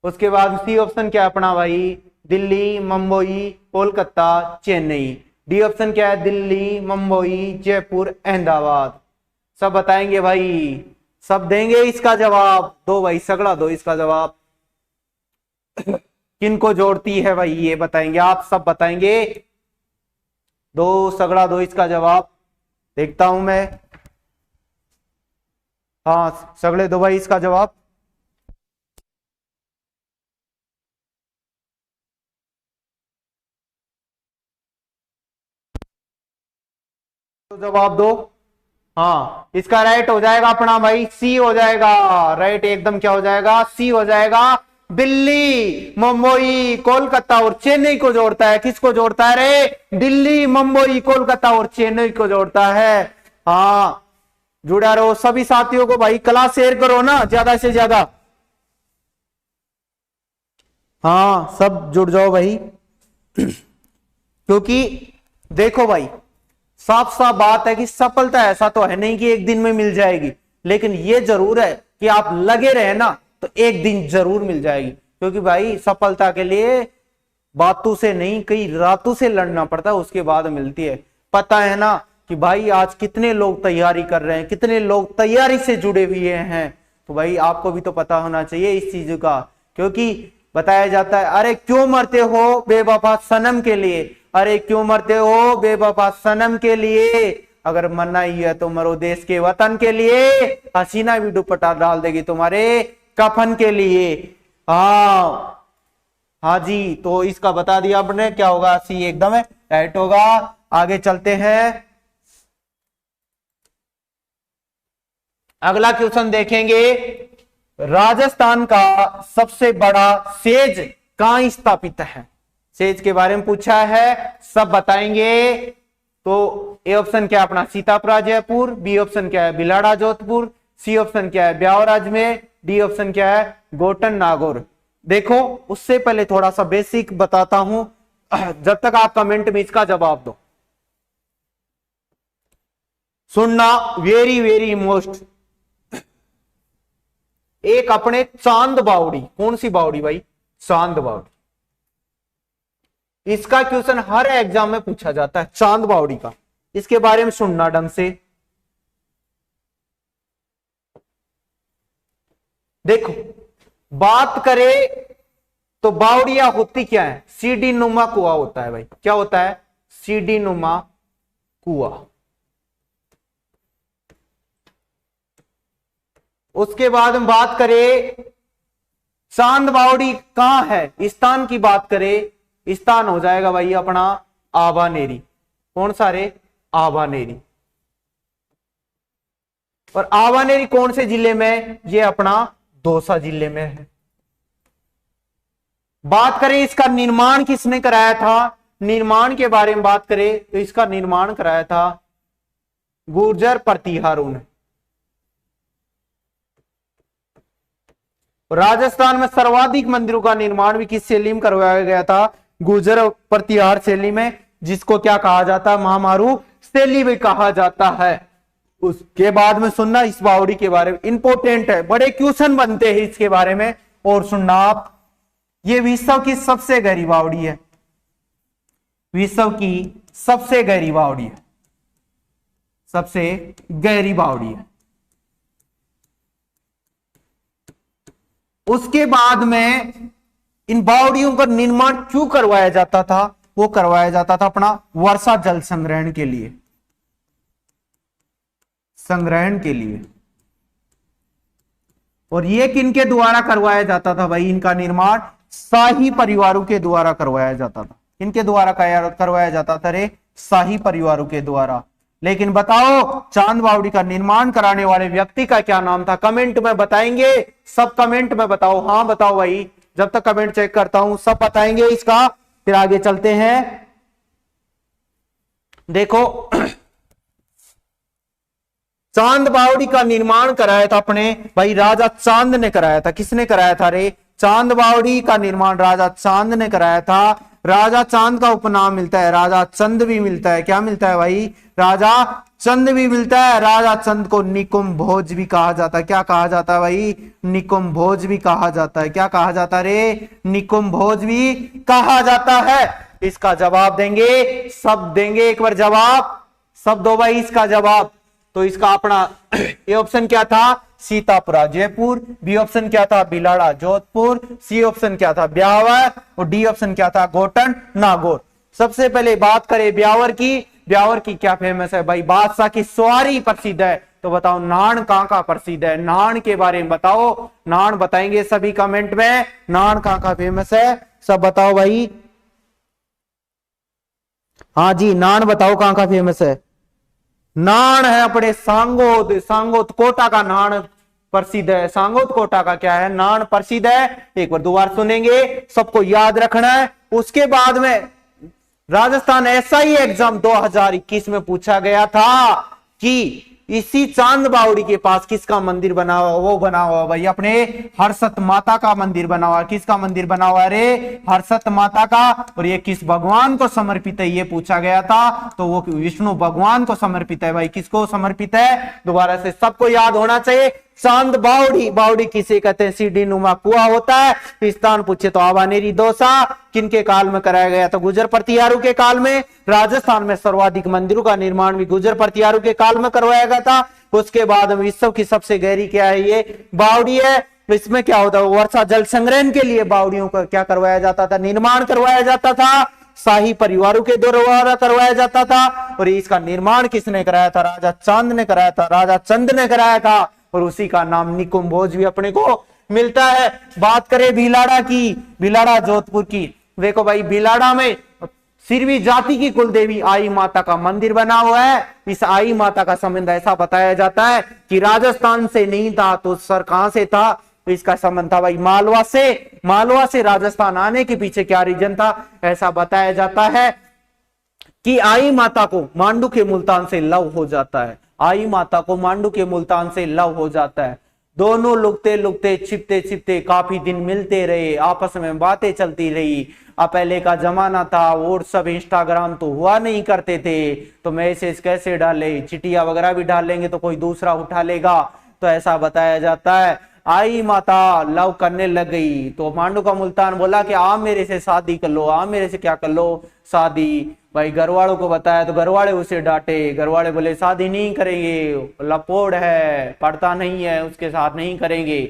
उसके बाद सी ऑप्शन क्या है अपना भाई? दिल्ली, मुंबई, कोलकाता, चेन्नई। डी ऑप्शन क्या है? दिल्ली, मुंबई, जयपुर, अहमदाबाद। सब बताएंगे भाई, सब देंगे इसका जवाब। दो भाई सगड़ा दो इसका जवाब। किनको जोड़ती है भाई ये बताएंगे, आप सब बताएंगे। दो सगड़ा दो इसका जवाब, देखता हूं मैं। हाँ सगड़े दो भाई इसका जवाब। तो जवाब दो। हाँ, इसका राइट हो जाएगा अपना भाई सी हो जाएगा। राइट एकदम क्या हो जाएगा, सी हो जाएगा। दिल्ली, मुंबई, कोलकाता और चेन्नई को जोड़ता है। किसको जोड़ता है रे? दिल्ली, मुंबई, कोलकाता और चेन्नई को जोड़ता है। हाँ, जुड़ा रहो सभी साथियों को भाई, क्लास शेयर करो ना ज्यादा से ज्यादा। हाँ, सब जुड़ जाओ भाई। क्योंकि देखो भाई, साफ साफ बात है कि सफलता ऐसा तो है नहीं कि एक दिन में मिल जाएगी, लेकिन ये जरूर है कि आप लगे रहे ना तो एक दिन जरूर मिल जाएगी। क्योंकि भाई सफलता के लिए बातों से नहीं, कई रातों से लड़ना पड़ता है, उसके बाद मिलती है। पता है ना कि भाई आज कितने लोग तैयारी कर रहे हैं, कितने लोग तैयारी से जुड़े हुए हैं। तो भाई आपको भी तो पता होना चाहिए इस चीज का। क्योंकि बताया जाता है, अरे क्यों मरते हो बेवफा सनम के लिए, अरे क्यों मरते हो बेवफा सनम के लिए, अगर मरना ही है तो मरो देश के वतन के लिए, हसीना भी दुपट्टा डाल देगी तुम्हारे कफन के लिए। हाँ हाँ जी, तो इसका बता दिया आपने, क्या होगा, सी एकदम राइट होगा। आगे चलते हैं, अगला क्वेश्चन देखेंगे। राजस्थान का सबसे बड़ा सेज कहां स्थापित है? सेज के बारे में पूछा है, सब बताएंगे। तो ए ऑप्शन क्या है अपना, सीतापुर जयपुर। बी ऑप्शन क्या है, भिलाड़ा जोधपुर। सी ऑप्शन क्या है, ब्यावर अजमेर। डी ऑप्शन क्या है, गोटन नागौर। देखो उससे पहले थोड़ा सा बेसिक बताता हूं, जब तक आप कमेंट में इसका जवाब दो। सुनना, वेरी वेरी मोस्ट। एक अपने चांद बावड़ी, कौन सी बावड़ी भाई, चांद बावड़ी। इसका क्वेश्चन हर एग्जाम में पूछा जाता है, चांद बावड़ी का। इसके बारे में सुनना ढंग से। देखो बात करें तो बावड़िया होती क्या है, सीढ़ी नुमा कुआ होता है भाई। क्या होता है, सीढ़ी नुमा कुआ। उसके बाद हम बात करें चांद बावड़ी कहां है, स्थान की बात करें, स्थान हो जाएगा भाई अपना आबानेरी। कौन सा रे, आबानेरी। और आबानेरी कौन से जिले में, ये अपना दौसा जिले में है। बात करें इसका निर्माण किसने कराया था, निर्माण के बारे में बात करें तो इसका निर्माण कराया था गुर्जर प्रतिहारों ने। राजस्थान में सर्वाधिक मंदिरों का निर्माण भी किस शैली में करवाया गया था, गुर्जर प्रतिहार शैली में, जिसको क्या कहा जाता है, महामारू शैली भी कहा जाता है। उसके बाद में सुनना इस बावड़ी के बारे में, इंपॉर्टेंट है, बड़े क्वेश्चन बनते हैं इसके बारे में। और सुनना आप, ये विश्व की सबसे गहरी बावड़ी है, विश्व की सबसे गहरी बावड़ी है, सबसे गहरी बावड़ी है। उसके बाद में इन बावड़ियों का निर्माण क्यों करवाया जाता था, वो करवाया जाता था अपना वर्षा जल संग्रहण के लिए, संग्रहण के लिए। और ये किनके द्वारा करवाया जाता था भाई, इनका निर्माण शाही परिवारों के द्वारा करवाया जाता था। किनके द्वारा करवाया जाता था रे, शाही परिवारों के द्वारा। लेकिन बताओ चांद बावड़ी का निर्माण कराने वाले व्यक्ति का क्या नाम था, कमेंट में बताएंगे, सब कमेंट में बताओ। हाँ बताओ भाई, जब तक कमेंट चेक करता हूं सब बताएंगे इसका। फिर आगे चलते हैं, देखो चांद बावड़ी का निर्माण कराया था अपने भाई राजा चांद ने कराया था। किसने कराया था रे, चांद बावड़ी का निर्माण राजा चांद ने कराया था। राजा चांद का उपनाम मिलता है, राजा चंद भी मिलता है। क्या मिलता है भाई, राजा चंद भी मिलता है। राजा चंद को निकुंभ भोज भी कहा जाता है। क्या कहा जाता है भाई, निकुंभ भोज भी कहा जाता है। क्या कहा जाता है रे, निकुंभ भोज भी कहा जाता है। इसका जवाब देंगे, सब देंगे एक बार जवाब, सब दो भाई इसका जवाब। तो इसका अपना ए ऑप्शन क्या था, सीतापुरा जयपुर। बी ऑप्शन क्या था, भिलाड़ा जोधपुर। सी ऑप्शन क्या था, ब्यावर। और डी ऑप्शन क्या था, गोटन नागौर। सबसे पहले बात करें ब्यावर की, ब्यावर की क्या फेमस है भाई, बादशाह की सवारी प्रसिद्ध है। तो बताओ नान कहां का प्रसिद्ध है, नान के बारे में बताओ। नान बताएंगे सभी कमेंट में, नान कहां का फेमस है, सब बताओ भाई। हाँ जी, नान बताओ कहां का फेमस है। नाण है अपने सांगोद, सांगोद कोटा का नाण प्रसिद्ध है। सांगोद कोटा का क्या है, नाण प्रसिद्ध है। एक बार दोबारा सुनेंगे, सबको याद रखना है। उसके बाद में राजस्थान एसआई एग्जाम 2021 में पूछा गया था कि इसी चांद बावड़ी के पास किसका मंदिर बना हुआ, वो बना हुआ भाई अपने हर्षत माता का मंदिर बना हुआ। किसका मंदिर बना हुआ रे, हर्षत माता का। और ये किस भगवान को समर्पित है, ये पूछा गया था, तो वो विष्णु भगवान को समर्पित है भाई। किसको समर्पित है, दोबारा से सबको याद होना चाहिए। चांद बावड़ी, बावड़ी किसे कहते हैं, सीढ़ी नुमा कुआ होता है। स्थान पूछे तो आवानेरी दोसा किनके काल में कराया गया, तो गुर्जर प्रतिहारों के काल में। राजस्थान में सर्वाधिक मंदिरों का निर्माण भी गुर्जर प्रतिहारों के काल में करवाया गया था। उसके बाद विश्व की सबसे गहरी क्या है, ये बावड़ी है। इसमें क्या होता है, वर्षा जल संग्रहण के लिए बावड़ियों का क्या करवाया जाता था, निर्माण करवाया जाता था। शाही परिवारों के द्वारा करवाया जाता था। और इसका निर्माण किसने कराया था, राजा चांद ने कराया था, राजा चंद ने कराया था। और उसी का नाम निकुंभ भोज भी अपने को मिलता है। बात करें भीलाड़ा की, भीलाड़ा जोधपुर की, देखो भाई भीलाड़ा में सिरवी जाति की कुल देवी आई माता का मंदिर बना हुआ है। इस आई माता का संबंध ऐसा बताया जाता है कि राजस्थान से नहीं था तो सर कहां से था, तो इसका संबंध था भाई मालवा से। मालवा से राजस्थान आने के पीछे क्या रीजन था, ऐसा बताया जाता है कि आई माता को मांडू के मुल्तान से लव हो जाता है। आई माता को मांडू के मुल्तान से लव हो जाता है। दोनों लुकते लुकते छिपते छिपते काफी दिन मिलते रहे, आपस में बातें चलती रही। अब पहले का जमाना था, व्हाट्सएप इंस्टाग्राम तो हुआ नहीं करते थे, तो मैसेज कैसे डाले, चिट्ठियां वगैरह भी डालेंगे तो कोई दूसरा उठा लेगा। तो ऐसा बताया जाता है आई माता लव करने लग गई, तो मांडू का मुल्तान बोला कि आप मेरे से शादी कर लो, आप मेरे से क्या कर लो, शादी। भाई घर वालों को बताया तो घर वाले उसे डांटे, घर वाले बोले शादी नहीं करेंगे, लपोड़ है, पढ़ता नहीं है, उसके साथ नहीं करेंगे।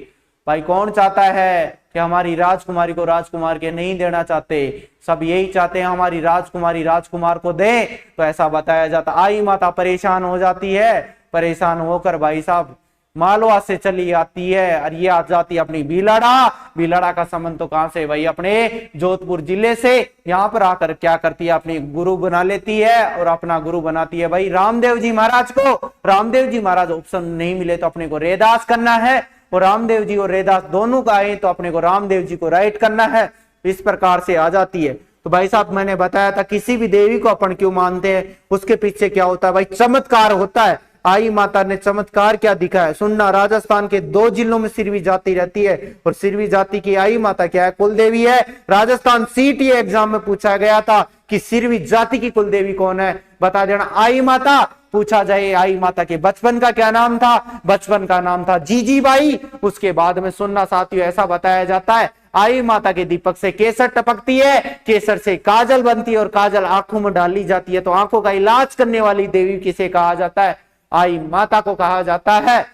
भाई कौन चाहता है कि हमारी राजकुमारी को राजकुमार के नहीं देना चाहते, सब यही चाहते हैं हमारी राजकुमारी राजकुमार को दे। तो ऐसा बताया जाता। आई माता परेशान हो जाती है, परेशान होकर भाई साहब मालवा से चली आती है और ये आ जाती है अपनी भीलाड़ा। भीलाड़ा का संबंध तो कहां से भाई, अपने जोधपुर जिले से। यहाँ पर आकर क्या करती है, अपनी गुरु बना लेती है और अपना गुरु बनाती है भाई रामदेव जी महाराज को। रामदेव जी महाराज ऑप्शन नहीं मिले तो अपने को रैदास करना है, और रामदेव जी और रैदास दोनों का आए तो अपने को रामदेव जी को राइट करना है। इस प्रकार से आ जाती है। तो भाई साहब मैंने बताया था किसी भी देवी को अपन क्यों मानते हैं, उसके पीछे क्या होता है भाई, चमत्कार होता है। आई माता ने चमत्कार क्या दिखा है सुनना। राजस्थान के 2 जिलों में सिरवी जाति रहती है, और सिरवी जाति की आई माता क्या है, कुल देवी है। राजस्थान सीटी एग्जाम में पूछा गया था कि सिरवी जाति की कुल देवी कौन है, बता देना आई माता। पूछा जाए आई माता के बचपन का क्या नाम था, बचपन का नाम था जीजीबाई। उसके बाद में सुनना साथियों, ऐसा बताया जाता है आई माता के दीपक से केसर टपकती है, केसर से काजल बनती है, और काजल आंखों में डाली जाती है। तो आंखों का इलाज करने वाली देवी किसे कहा जाता है, आई माता को कहा जाता है।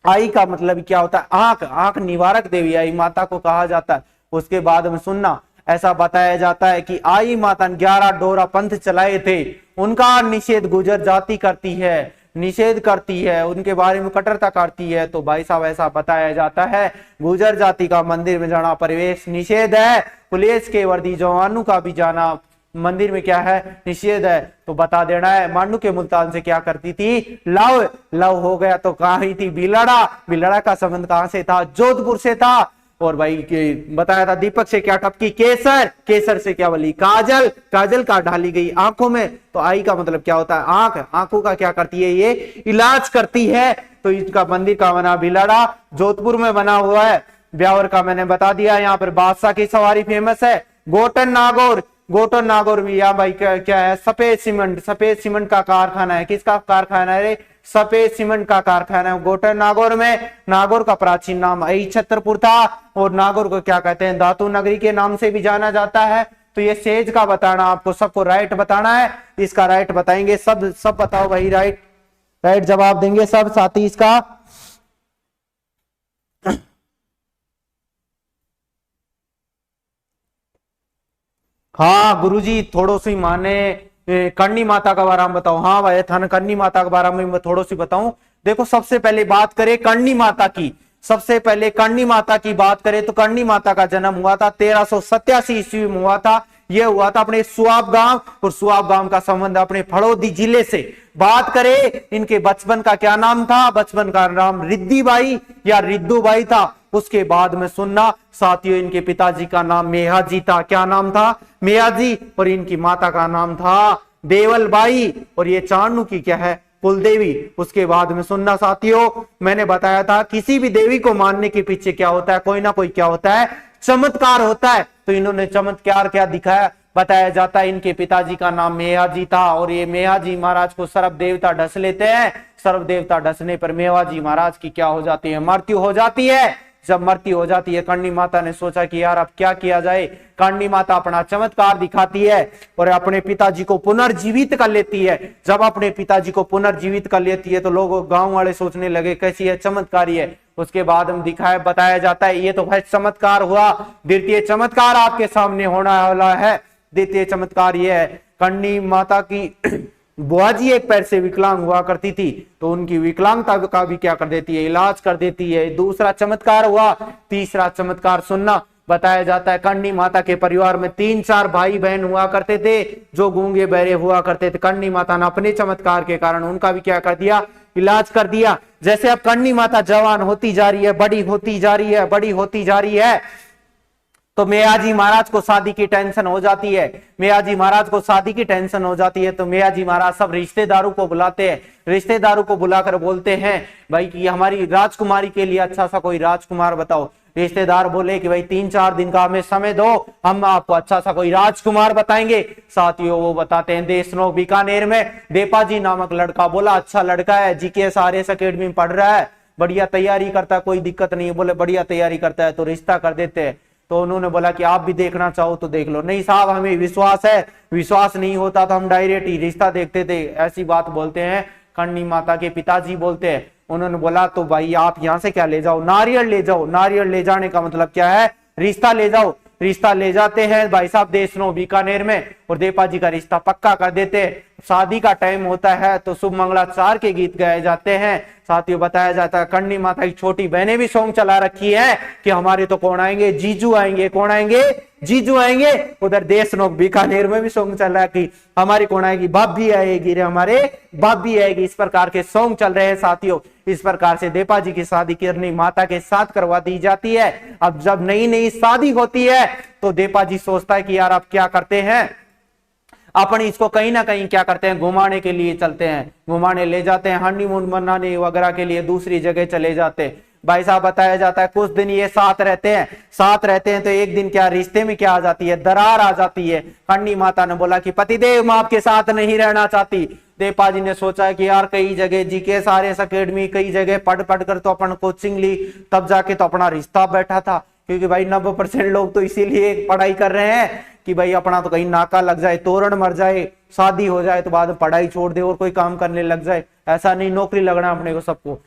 आई का मतलब क्या होता है, आंख, आंख निवारक देवी आई माता को कहा जाता है। उसके बाद में सुनना, ऐसा बताया जाता है कि आई माता ने 11 डोरा पंथ चलाए थे, उनका निषेध गुर्जर जाति करती है, निषेध करती है, उनके बारे में कट्टरता करती है। तो भाई साहब ऐसा बताया जाता है गुर्जर जाति का मंदिर में जाना प्रवेश निषेध है। पुलिस के वर्दी जवानों का भी जाना मंदिर में क्या है, निषेध है। तो बता देना है मांडू के मुल्तान से क्या करती थी, लव। लव हो गया तो कहाँ ही थी, भीलाड़ा। भीलाड़ा का संबंध कहां से था, जोधपुर से था। और भाई बताया था दीपक से क्या टपकी, केसर। केसर से क्या बोली, काजल। काजल का डाली गई आंखों में। तो आई का मतलब क्या होता है, आंख। आंखों का क्या करती है, ये इलाज करती है। तो इसका मंदिर का बना भीलाड़ा, जोधपुर में बना हुआ है। ब्यावर का मैंने बता दिया। यहाँ पर बादशाह की सवारी फेमस है। गोटन नागौर, गोटन नागौर भी यहाँ भाई क्या है, सफेद सीमेंट। सफेद सीमेंट का कारखाना है, किसका कारखाना है, सफेद सीमेंट का कारखाना है गोटन नागौर में। नागौर का प्राचीन नाम आई छत्रपुर था, और नागौर को क्या कहते हैं, धातु नगरी के नाम से भी जाना जाता है। तो ये सेज का बताना, आपको सबको राइट बताना है। इसका राइट बताएंगे सब बताओ भाई, राइट राइट जवाब देंगे सब साथी इसका। हाँ गुरुजी थोड़ो सी माने करनी माता का बारे में बताओ। हाँ भाई थाना करनी माता के बारे में मैं थोड़ो सी बताऊं। देखो सबसे पहले बात करें करनी माता की, सबसे पहले करनी माता की बात करें तो करनी माता का जन्म हुआ था 1387 ईस्वी में हुआ था। यह हुआ था अपने सुआब गांव, और सुआब गांव का संबंध अपने फड़ौदी जिले से। बात करें इनके बचपन का क्या नाम था, बचपन का नाम रिद्दीबाई या रिद्दूबाई था। उसके बाद में सुनना साथियों, इनके पिताजी का नाम मेहाजी था। क्या नाम था? मेहाजी। और इनकी माता का नाम था देवलबाई, और ये चाणू की क्या है? कुलदेवी। उसके बाद में सुनना साथियों, मैंने बताया था किसी भी देवी को मानने के पीछे क्या होता है, कोई ना कोई क्या होता है, चमत्कार होता है। तो इन्होंने चमत्कार क्या दिखाया? बताया जाता है इनके पिताजी का नाम मेहाजी था, और ये मेहाजी महाराज को सर्व देवता ढस लेते हैं। सर्व देवता ढसने पर मेहाजी महाराज की क्या हो जाती है? मृत्यु हो जाती है। जब मृत्यु हो जाती है, कर्णी माता ने सोचा कि यार अब क्या किया जाए। कर्णी माता अपना चमत्कार दिखाती है और अपने पिताजी को पुनर्जीवित कर लेती है। जब अपने पिताजी को पुनर्जीवित कर लेती है तो लोग गांव वाले सोचने लगे कैसी है, चमत्कारी है। उसके बाद हम दिखाया, बताया जाता है ये तो भाई चमत्कार हुआ। द्वितीय चमत्कार आपके सामने होने वाला है। द्वितीय चमत्कार ये है, कर्णी माता की बुआ जी एक पैर से विकलांग हुआ करती थी, तो उनकी विकलांगता का भी क्या कर देती है? इलाज कर देती है। दूसरा चमत्कार हुआ। तीसरा चमत्कार सुनना, बताया जाता है कर्णी माता के परिवार में 3-4 भाई बहन हुआ करते थे जो गूंगे बहरे हुआ करते थे। कर्णी माता ने अपने चमत्कार के कारण उनका भी क्या कर दिया? इलाज कर दिया। जैसे अब कर्णी माता जवान होती जा रही है, बड़ी होती जा रही है, बड़ी होती जा रही है, तो मेहाजी महाराज को शादी की टेंशन हो जाती है। मेहाजी महाराज को शादी की टेंशन हो जाती है तो मेहाजी महाराज सब रिश्तेदारों को बुलाते हैं। रिश्तेदारों को बुलाकर बोलते हैं भाई कि हमारी राजकुमारी के लिए अच्छा सा कोई राजकुमार बताओ। रिश्तेदार बोले कि भाई 3-4 दिन का हमें समय दो, हम आपको अच्छा सा कोई राजकुमार बताएंगे। साथियों वो बताते हैं देशनोक बीकानेर में देपाजी नामक लड़का। बोला अच्छा लड़का है, जीकेएस आरएएस अकेडमी में पढ़ रहा है, बढ़िया तैयारी करता है, कोई दिक्कत नहीं है। बोले बढ़िया तैयारी करता है तो रिश्ता कर देते हैं। तो उन्होंने बोला कि आप भी देखना चाहो तो देख लो। नहीं साहब हमें विश्वास है, विश्वास नहीं होता तो हम डायरेक्ट ही रिश्ता देखते थे। ऐसी बात बोलते हैं कर्णी माता के पिताजी बोलते हैं। उन्होंने बोला तो भाई आप यहाँ से क्या ले जाओ? नारियल ले जाओ। नारियल ले जाने का मतलब क्या है? रिश्ता ले जाओ। रिश्ता ले जाते हैं भाई साहब देशनोक बीकानेर में, और देपाजी का रिश्ता पक्का कर देते हैं। शादी का टाइम होता है तो शुभ मंगलाचार के गीत गाए जाते हैं। साथियों बताया जाता है कर्णी माता की छोटी बहनें भी सॉन्ग चला रखी है कि हमारे तो कौन आएंगे? जीजू आएंगे। कौन आएंगे? जीजू आएंगे। उधर देशनोक बीकानेर में भी सॉन्ग चल रहा है कि हमारी कौन आएगी? भाभी आएगी रे, हमारे भाभी आएगी। इस प्रकार के सॉन्ग चल रहे हैं साथियों। इस प्रकार से देपाजी की शादी कर्णी माता के साथ करवा दी जाती है। अब जब नई नई शादी होती है तो देपाजी सोचता है कि यार अब क्या करते हैं, अपन इसको कहीं ना कहीं क्या करते हैं? घुमाने के लिए चलते हैं, घुमाने ले जाते हैं, हनीमून मनाने वगैरह के लिए दूसरी जगह चले जाते हैं। भाई साहब बताया जाता है कुछ दिन ये साथ रहते हैं। साथ रहते हैं तो एक दिन क्या रिश्ते में क्या आ जाती है? दरार आ जाती है। कर्णी माता ने बोला कि पतिदेव मैं आपके साथ नहीं रहना चाहती। देपाजी ने सोचा कि यार कई जगह जीकेएस आरएएस अकेडमी कई जगह पढ़ कर तो अपन कोचिंग ली, तब जाके तो अपना रिश्ता बैठा था। क्योंकि भाई 90% लोग तो इसीलिए पढ़ाई कर रहे हैं कि भाई अपना तो कहीं नाका लग जाए, तोरण मर जाए, शादी हो जाए तो बाद में पढ़ाई छोड़ दे और कोई काम करने लग जाए। ऐसा नहीं, नौकरी लगना अपने को सबको।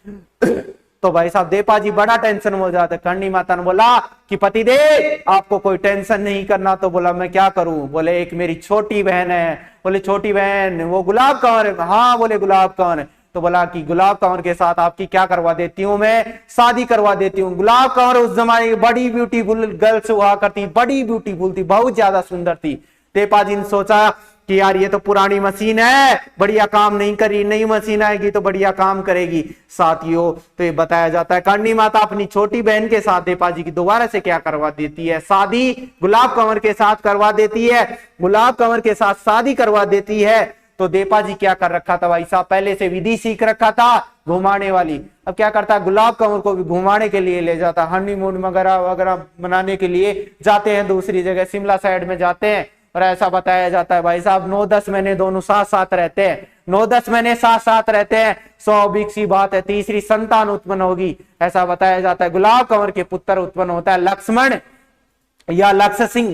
तो भाई साहब देपाजी बड़ा टेंशन हो जाता है। कर्णी माता ने बोला कि पतिदेव आपको कोई टेंशन नहीं करना। तो बोला मैं क्या करूं? बोले एक मेरी छोटी बहन है। बोले छोटी बहन वो गुलाब कंवर है? हाँ। बोले गुलाब कंवर है। तो बोला कि गुलाब कंवर के साथ आपकी क्या करवा देती हूँ? मैं शादी करवा देती हूँ। गुलाब कंवर उस जमाने की बड़ी ब्यूटीफुल गर्ल्स हुआ करती, बड़ी ब्यूटीफुल थी, बहुत ज्यादा सुंदर थी। देपाजी ने सोचा कि यार ये तो पुरानी मशीन है, बढ़िया काम नहीं करी, नई मशीन आएगी तो बढ़िया काम करेगी। साथियों तो ये बताया जाता है कर्णी माता अपनी छोटी बहन के साथ देपाजी की दोबारा से क्या करवा देती है? शादी गुलाब कंवर के साथ करवा देती है। गुलाब कंवर के साथ शादी करवा देती है। तो देपाजी क्या कर रखा था भाई साहब? पहले से विधि सीख रखा था घुमाने वाली। अब क्या करता है? गुलाब कंवर को भी घुमाने के लिए ले जाता, हनीमून वगैरह वगैरह मनाने के लिए जाते हैं दूसरी जगह, शिमला साइड में जाते हैं। और ऐसा बताया जाता है भाई साहब 9-10 महीने दोनों साथ साथ रहते हैं। 9-10 महीने साथ साथ रहते हैं। स्वाभाविक सी बात है तीसरी संतान उत्पन्न होगी, ऐसा बताया जाता है। गुलाब कंवर के पुत्र उत्पन्न होता है लक्ष्मण या लक्ष्य सिंह।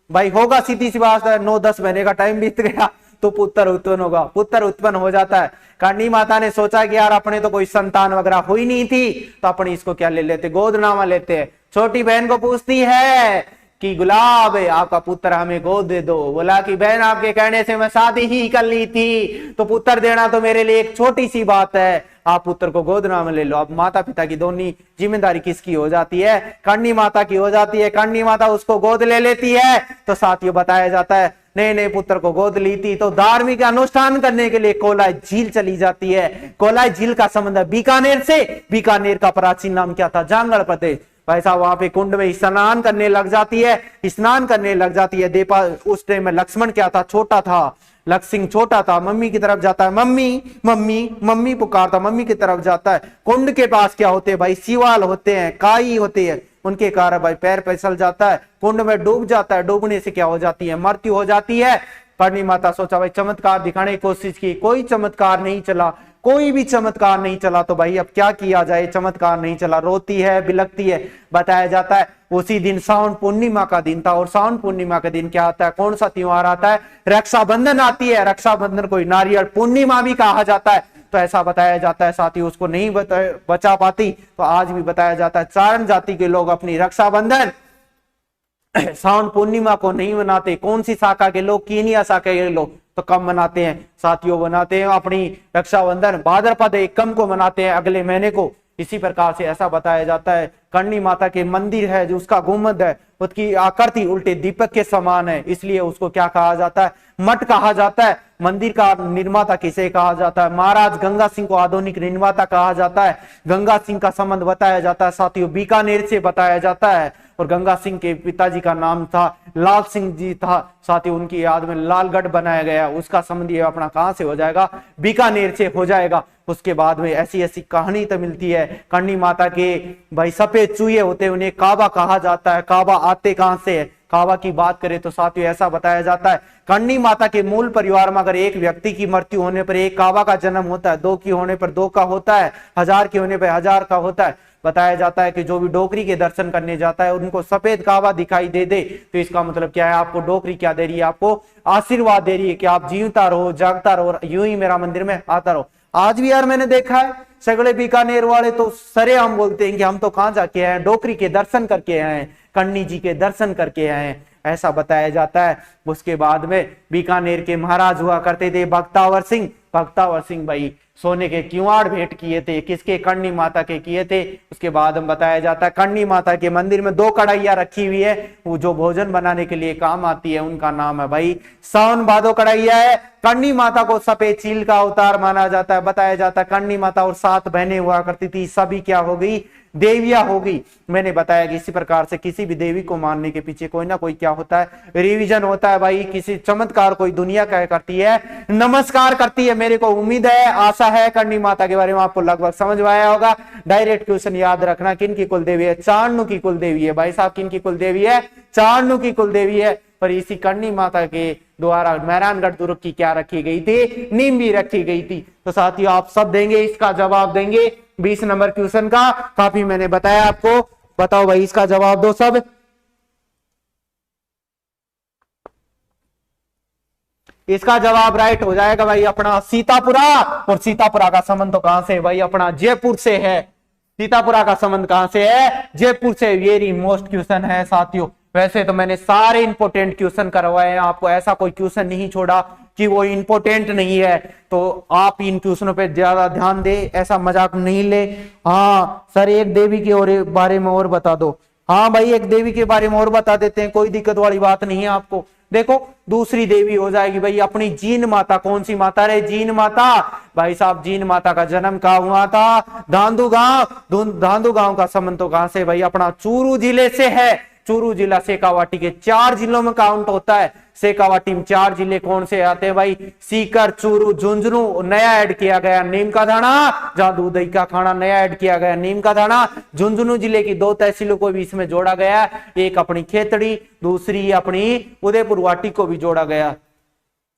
भाई होगा, सीधी सी बात है। 9-10 महीने का टाइम बीत गया तो पुत्र उत्पन्न होगा। पुत्र उत्पन्न हो जाता है। कर्णी माता ने सोचा कि यार अपने तो कोई संतान वगैरह हुई नहीं थी तो अपने इसको क्या ले लेते? गोदनामा लेते हैं। छोटी बहन को पूछती है कि गुलाब आपका पुत्र हमें गोद दे दो। बोला कि बहन आपके कहने से मैं शादी ही कर ली थी, तो पुत्र देना तो मेरे लिए एक छोटी सी बात है, आप पुत्र को गोद में ले लो। अब माता पिता की दोनों जिम्मेदारी किसकी हो जाती है? कर्णी माता की हो जाती है। कर्णी माता उसको गोद ले लेती है। तो साथियों बताया जाता है नए नए पुत्र को गोद ली थी तो धार्मिक अनुष्ठान करने के लिए कोलाई झील चली जाती है। कोलाई झील का संबंध है बीकानेर से। बीकानेर का प्राचीन नाम क्या था? जांगड़ प्रदेश। भाई साहब वहां पे कुंड में स्नान करने लग जाती है, स्नान करने लग जाती है। देपा उस टाइम में लक्ष्मण क्या था? छोटा था। लक्ष्मण छोटा था, मम्मी की तरफ जाता है, मम्मी मम्मी मम्मी पुकारता, मम्मी की तरफ जाता है। कुंड के पास क्या होते हैं भाई? सीवाल होते हैं, काई होती है, उनके कारण भाई पैर फिसल जाता है, कुंड में डूब जाता है। डूबने से क्या हो जाती है? मृत्यु हो जाती है। कर्णी माता सोचा भाई चमत्कार दिखाने की कोशिश की, कोई चमत्कार नहीं चला, कोई भी चमत्कार नहीं चला। तो भाई अब क्या किया जाए? चमत्कार नहीं चला, रोती है, बिलकती है। बताया जाता है उसी दिन सावन पूर्णिमा का दिन था, और सावन पूर्णिमा का दिन क्या आता है? कौन सा त्योहार आता है? रक्षाबंधन आती है। रक्षाबंधन को नारियल पूर्णिमा भी कहा जाता है। तो ऐसा बताया जाता है। साथी उसको नहीं बचा पाती तो आज भी बताया जाता है चारण जाति के लोग अपनी रक्षाबंधन सावन पूर्णिमा को नहीं मनाते। कौन सी शाखा के लोग? कीनिया शाखा के लोग तो कम मनाते हैं साथियों, बनाते हैं अपनी रक्षाबंधन भाद्रपद एकम को मनाते हैं, अगले महीने को। इसी प्रकार से ऐसा बताया जाता है कर्णी माता के मंदिर है जो उसका गुम्बद है उसकी आकृति उल्टे दीपक के समान है, इसलिए उसको क्या कहा जाता है? मठ कहा जाता है। मंदिर का निर्माता किसे कहा जाता है? महाराज गंगा सिंह को आधुनिक निर्माता कहा जाता है। गंगा सिंह का संबंध बताया जाता है साथियों बीकानेर से बताया जाता है, और गंगा सिंह के पिताजी का नाम था लाल सिंह जी था साथियों, उनकी याद में लालगढ़ बनाया गया। उसका संबंध ये अपना कहां से हो जाएगा? बीकानेर से हो जाएगा। उसके बाद में ऐसी ऐसी कहानी तो मिलती है। कर्णी माता के भाई सफेद चूहे होते हैं, उन्हें काबा कहा जाता है। काबा आते कहां से है? काबा की बात करें तो साथियों ऐसा बताया जाता है कर्णी माता के मूल परिवार में अगर एक व्यक्ति की मृत्यु होने पर एक काबा का जन्म होता है, दो की होने पर दो का होता है, 1000 की होने पर 1000 का होता है। बताया जाता है कि जो भी डोकरी के दर्शन करने जाता है उनको सफेद काबा दिखाई दे दे तो इसका मतलब क्या है? आपको डोकरी क्या दे रही है? आपको आशीर्वाद दे रही है कि आप जीवता रहो, जागता रहो, यूं ही मेरा मंदिर में आता रहो। आज भी यार मैंने देखा है सगले बीकानेर वाले तो सरेआम बोलते हैं कि हम तो कहां जाके आए हैं? डोकरी के दर्शन करके आए हैं, कर्णी जी के दर्शन करके आए हैं, ऐसा बताया जाता है। उसके बाद में बीकानेर के महाराज हुआ करते थे भक्तावर सिंह। भक्तावर सिंह भाई सोने के किवाड़ भेंट किए थे, किसके? कर्णी माता के किए थे। उसके बाद हम बताया जाता है कर्णी माता के मंदिर में 2 कढ़ाइयां रखी हुई है, वो जो भोजन बनाने के लिए काम आती है उनका नाम है भाई सावन भादो कढ़ाइया है। कर्णी माता को सफेद चील का अवतार माना जाता है। बताया जाता है कर्णी माता और 7 बहनें हुआ करती थी, सभी क्या हो गई? देवियां हो गई। मैंने बताया कि इसी प्रकार से किसी भी देवी को मानने के पीछे कोई ना कोई क्या होता है? रिवीजन होता है भाई। किसी चमत्कार कोई दुनिया क्या करती है? नमस्कार करती है। मेरे को उम्मीद है, आशा है कर्णी माता के बारे में आपको लगभग समझ में आया होगा। डायरेक्ट क्वेश्चन याद रखना, किन की कुल देवी है? चारणु की कुल देवी है भाई साहब। किन की कुल देवी है? चारणु की कुल देवी है। पर इसी कर्णी माता के द्वारा मेहरानगढ़ दुर्ग की क्या रखी गई थी? नींव भी रखी गई थी। तो साथियों आप सब देंगे, इसका जवाब देंगे 20 नंबर क्वेश्चन का। काफी मैंने बताया आपको, बताओ भाई इसका जवाब दो सब। इसका जवाब राइट हो जाएगा भाई अपना सीतापुरा। और सीतापुरा का संबंध तो कहां से है भाई? अपना जयपुर से है। सीतापुरा का संबंध कहां से है? जयपुर से। वेरी मोस्ट क्वेश्चन है साथियों। वैसे तो मैंने सारे इंपोर्टेंट क्वेश्चन करवाए हैं आपको, ऐसा कोई क्वेश्चन नहीं छोड़ा कि वो इंपोर्टेंट नहीं है। तो आप इन क्वेश्चनों पे ज्यादा ध्यान दे, ऐसा मजाक नहीं ले। हाँ सर एक देवी के बारे में और बता दो। हाँ भाई एक देवी के बारे में और बता देते हैं, कोई दिक्कत वाली बात नहीं है आपको। देखो दूसरी देवी हो जाएगी भाई अपनी जीन माता। कौन सी माता रे? जीन माता। भाई साहब जीन माता का जन्म कहाँ हुआ था? धांधु गांव। धांधु गांव का संबंध तो कहां से भाई? अपना चूरू जिले से है। चूरू जिला शेखावाटी के 4 जिलों में काउंट होता है। शेखावाटी में 4 जिले कौन से आते हैं भाई? सीकर, चूरू, झुंझुनू। नया ऐड किया गया नीम का दाना, जहां दूध दही का खाना नया ऐड किया गया नीम का दाना। झुंझुनू जिले की 2 तहसीलों को भी इसमें जोड़ा गया, एक अपनी खेतड़ी, दूसरी अपनी उदयपुर वाटी को भी जोड़ा गया।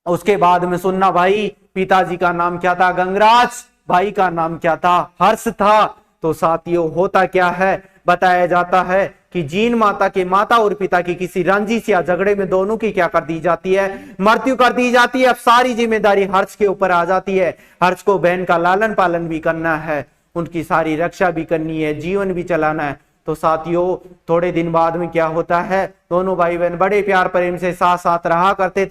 उसके बाद में सुनना भाई पिताजी का नाम क्या था? गंगराज। भाई का नाम क्या था? हर्ष था। तो साथियों होता क्या है? बताया जाता है कि जीन माता के माता और पिता की किसी रंजिश या झगड़े में दोनों की क्या कर दी जाती है? मृत्यु कर दी जाती है। अब सारी जिम्मेदारी हर्ष के ऊपर आ जाती है। हर्ष को बहन का लालन पालन भी करना है, उनकी सारी रक्षा भी करनी है, जीवन भी चलाना है। तो साथियों थोड़े दिन बाद में क्या होता है, दोनों भाई बहन बड़े प्यार प्रेम से साथ साथ रहा करते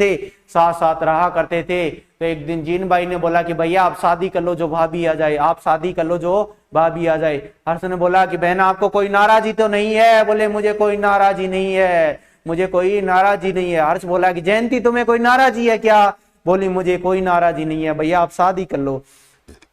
थे। तो एक दिन जीन भाई ने बोला कि भैया आप शादी कर लो जो भाभी आ जाए, आप शादी कर लो जो भाभी आ जाए। हर्ष ने बोला कि बहन आपको कोई नाराजी तो नहीं है? बोले मुझे कोई नाराजी नहीं है, मुझे कोई नाराजी नहीं है। हर्ष बोला कि जयंती तुम्हें कोई नाराजी है क्या? बोली मुझे कोई नाराजी नहीं है भैया, आप शादी कर लो।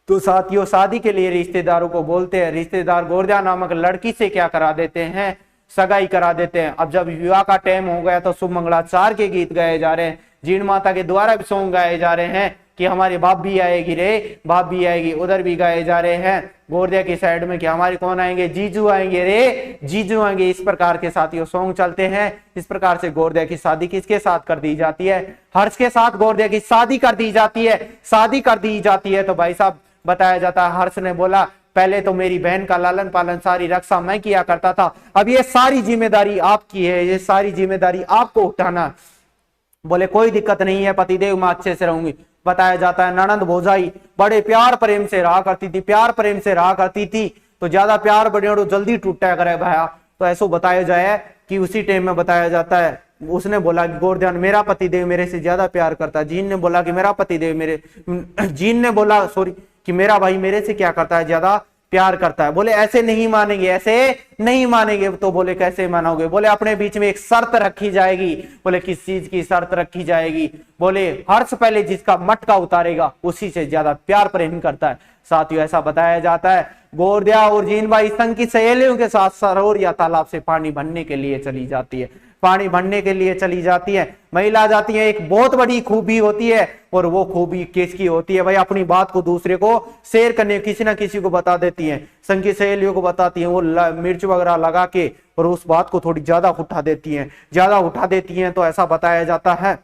तो साथियों शादी के लिए रिश्तेदारों को बोलते हैं, रिश्तेदार गोरदिया नामक लड़की से क्या करा देते हैं, सगाई करा देते हैं। अब जब विवाह का टाइम हो गया तो शुभ मंगलाचार के गीत गाए जा रहे हैं, जीण माता के द्वारा भी सॉन्ग गाए जा रहे हैं कि हमारी भाभी आएगी रे, भाभी आएगी, उधर भी गाए जा रहे हैं गोरदिया की साइड में कि हमारे कौन आएंगे, जीजू आएंगे रे, जीजू आएंगे। इस प्रकार के साथियों सॉन्ग चलते हैं। इस प्रकार से गोरदिया की शादी किसके साथ कर दी जाती है? हर्ष के साथ गोरदिया की शादी कर दी जाती है, शादी कर दी जाती है। तो भाई साहब बताया जाता है, हर्ष ने बोला पहले तो मेरी बहन का लालन पालन सारी रक्षा मैं किया करता था, अब ये सारी जिम्मेदारी आपकी है, ये सारी जिम्मेदारी आपको उठाना। बोले कोई दिक्कत नहीं है पतिदेव, मैं अच्छे से रहूंगी। बताया जाता है ननंद भौजाई बड़े प्यार प्रेम से रहा करती थी, प्यार प्रेम से रहा करती थी। तो ज्यादा प्यार बढ़िया जल्दी टूटा करे भाया, तो ऐसा बताया जाए कि उसी टाइम में बताया जाता है, उसने बोला कि गोरध्यान मेरा पतिदेव मेरे से ज्यादा प्यार करता है। जीन ने बोला कि मेरा पतिदेव जीन ने बोला कि मेरा भाई मेरे से क्या करता है, ज्यादा प्यार करता है। बोले ऐसे नहीं मानेंगे, ऐसे नहीं मानेंगे। तो बोले कैसे मानोगे? बोले अपने बीच में एक शर्त रखी जाएगी। बोले किस चीज की शर्त रखी जाएगी? बोले हर्ष पहले जिसका मटका उतारेगा उसी से ज्यादा प्यार प्रेम करता है। साथियों ऐसा बताया जाता है गोरदिया और जीन भाई संग की सहेलियों के साथ सरोवर या तालाब से पानी भरने के लिए चली जाती है, पानी भरने के लिए चली जाती है। महिला जाती है, एक बहुत बड़ी खूबी होती है और वो खूबी किसकी होती है भाई? अपनी बात को दूसरे को शेयर करने, किसी ना किसी को बता देती है, संग की सहेलियों को बताती है। वो मिर्च वगैरह लगा के और उस बात को थोड़ी ज्यादा उठा देती है, ज्यादा उठा देती है। तो ऐसा बताया जाता है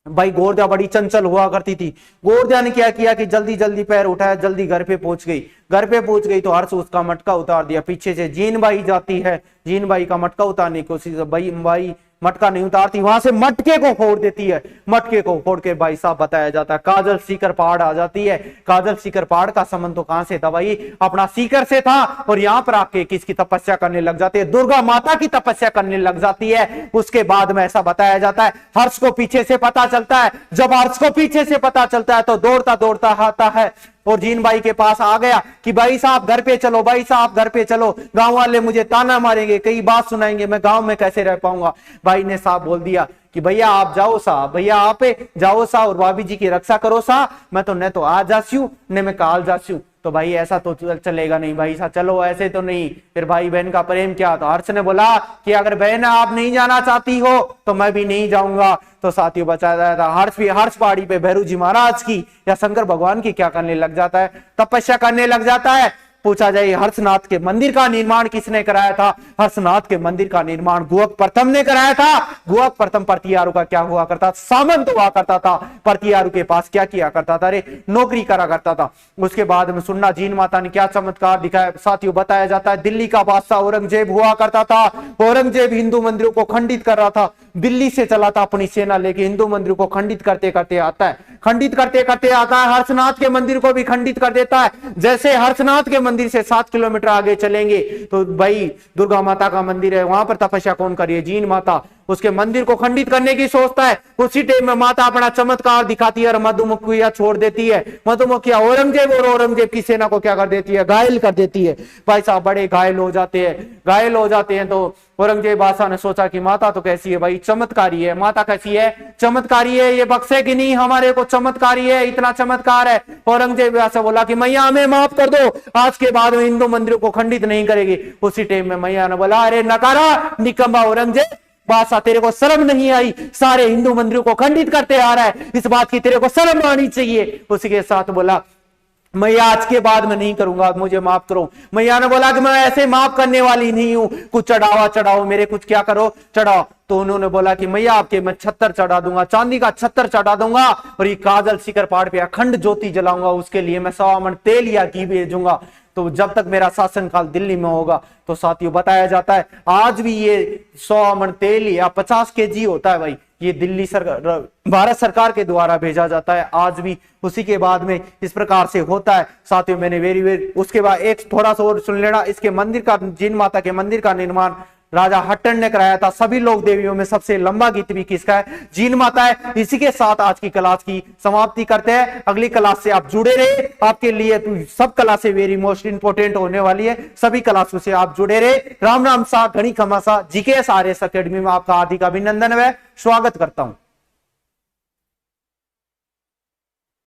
भाई गोरदिया बड़ी चंचल हुआ करती थी। गोरदिया ने क्या किया कि जल्दी जल्दी पैर उठाया, जल्दी घर पे पहुंच गई। घर पे पहुंच गई तो हर्ष उसका मटका उतार दिया। पीछे से जीन बाई जाती है, जीन बाई का मटका उतारने की कोशिश, बाई मटका नहीं उतारती, वहां से मटके को फोड़ देती है। मटके को फोड़ के भाई साहब बताया जाता है काजल सीकर पहाड़ आ जाती है। काजल सीकर पहाड़ का संबंध तो कहां से था भाई? अपना सीकर से था। और यहाँ पर आके किसकी तपस्या करने लग जाती है? दुर्गा माता की तपस्या करने लग जाती है। उसके बाद में ऐसा बताया जाता है हर्ष को पीछे से पता चलता है। जब हर्ष को पीछे से पता चलता है तो दौड़ता दौड़ता आता है और जीन भाई के पास आ गया कि भाई साहब घर पे चलो, भाई साहब घर पे चलो, गांव वाले मुझे ताना मारेंगे, कई बात सुनाएंगे, मैं गांव में कैसे रह पाऊंगा। भाई ने साहब बोल दिया कि भैया आप जाओ सा, भैया आप जाओ सा और भाभी जी की रक्षा करो सा, मैं तो न तो आ जास्यू न मैं काल जास्यू। तो भाई ऐसा तो चलेगा नहीं भाई साहब, चलो ऐसे तो नहीं। फिर भाई बहन का प्रेम क्या? तो हर्ष ने बोला कि अगर बहन आप नहीं जाना चाहती हो तो मैं भी नहीं जाऊंगा। तो साथियों बताया जाता है हर्ष पहाड़ी पे भैरू जी महाराज की या शंकर भगवान की क्या करने लग जाता है? तपस्या करने लग जाता है। पूछा जाए हर्षनाथ के मंदिर का निर्माण किसने कराया था? हर्षनाथ के मंदिर का निर्माण गुहक प्रथम ने कराया था। गुहक प्रथम प्रतियारु का क्या हुआ करता? सामंत हुआ करता था। प्रतियारु के पास क्या किया करता था? अरे नौकरी करा करता था। उसके बाद में सुनना जीन माता ने क्या चमत्कार दिखाया। साथियों बताया जाता है दिल्ली का बादशाह औरंगजेब हुआ करता था। औरंगजेब हिंदू मंदिरों को खंडित कर रहा था, दिल्ली से चला था अपनी सेना लेके, हिंदू मंदिर को खंडित करते करते आता है, खंडित करते करते आता है, हर्षनाथ के मंदिर को भी खंडित कर देता है। जैसे हर्षनाथ के मंदिर से 7 किलोमीटर आगे चलेंगे तो भाई दुर्गा माता का मंदिर है, वहां पर तपस्या कौन करिए? जीन माता। उसके मंदिर को खंडित करने की सोचता है। उसी टाइम में माता अपना चमत्कार दिखाती है और मधुमक्खियां छोड़ देती है। मधुमक्खियां औरंगजेब और औरंगजेब की सेना को क्या कर देती है? घायल कर देती है। भाई साहब बड़े घायल हो जाते हैं, घायल हो जाते हैं। तो औरंगजेब बादशाह ने सोचा कि माता तो कैसी है भाई? चमत्कारी है। माता कैसी है? चमत्कारी है, ये बख्शेगी नहीं हमारे को, चमत्कारी है, इतना चमत्कार है। औरंगजेब बादशाह बोला कि मैया हमें माफ कर दो, आज के बाद में हिंदू मंदिरों को खंडित नहीं करेगी। उसी टाइम में मैया ने बोला अरे नकारा निकम्बा औरंगजेब, बादशाह तेरे को शर्म नहीं आई? सारे हिंदू मंदिरों को खंडित करते आ रहा है, इस बात की तेरे को शर्म आनी चाहिए। उसी के साथ बोला मैया आज के बाद में नहीं करूंगा, मुझे माफ करो। मैया ने बोला कि मैं ऐसे माफ करने वाली नहीं हूं, कुछ चढ़ावा चढ़ाओ मेरे, कुछ क्या करो चढ़ाओ। तो उन्होंने बोला कि मैया आपके मैं 76 चढ़ा दूंगा, चांदी का 76 चढ़ा दूंगा और ये काजल शिखर पहाड़ पे अखंड ज्योति जलाऊंगा, उसके लिए मैं 100 मन तेल या घी भेजूंगा, तो जब तक मेरा शासनकाल दिल्ली में होगा। तो साथियों बताया जाता है आज भी ये 100 मन तेल या 50 kg होता है भाई, ये दिल्ली सरकार, भारत सरकार के द्वारा भेजा जाता है। आज भी उसी के बाद में इस प्रकार से होता है। साथियों मैंने वेरी उसके बाद एक थोड़ा सा और सुन लेना, इसके मंदिर का, जिन माता के मंदिर का निर्माण राजा हट्टन ने कराया था। सभी लोक देवियों में सबसे लंबा गीत भी किसका है? जीन माता है। इसी के साथ आज की क्लास की समाप्ति करते हैं। अगली क्लास से आप जुड़े रहे, आपके लिए सब क्लासें वेरी मोस्ट इंपोर्टेंट होने वाली है। सभी क्लासों से आप जुड़े रहे। राम राम सा, घनी खमा सा, जीकेएस आरएस एकेडमी में आपका हार्दिक अभिनंदन व स्वागत करता हूं।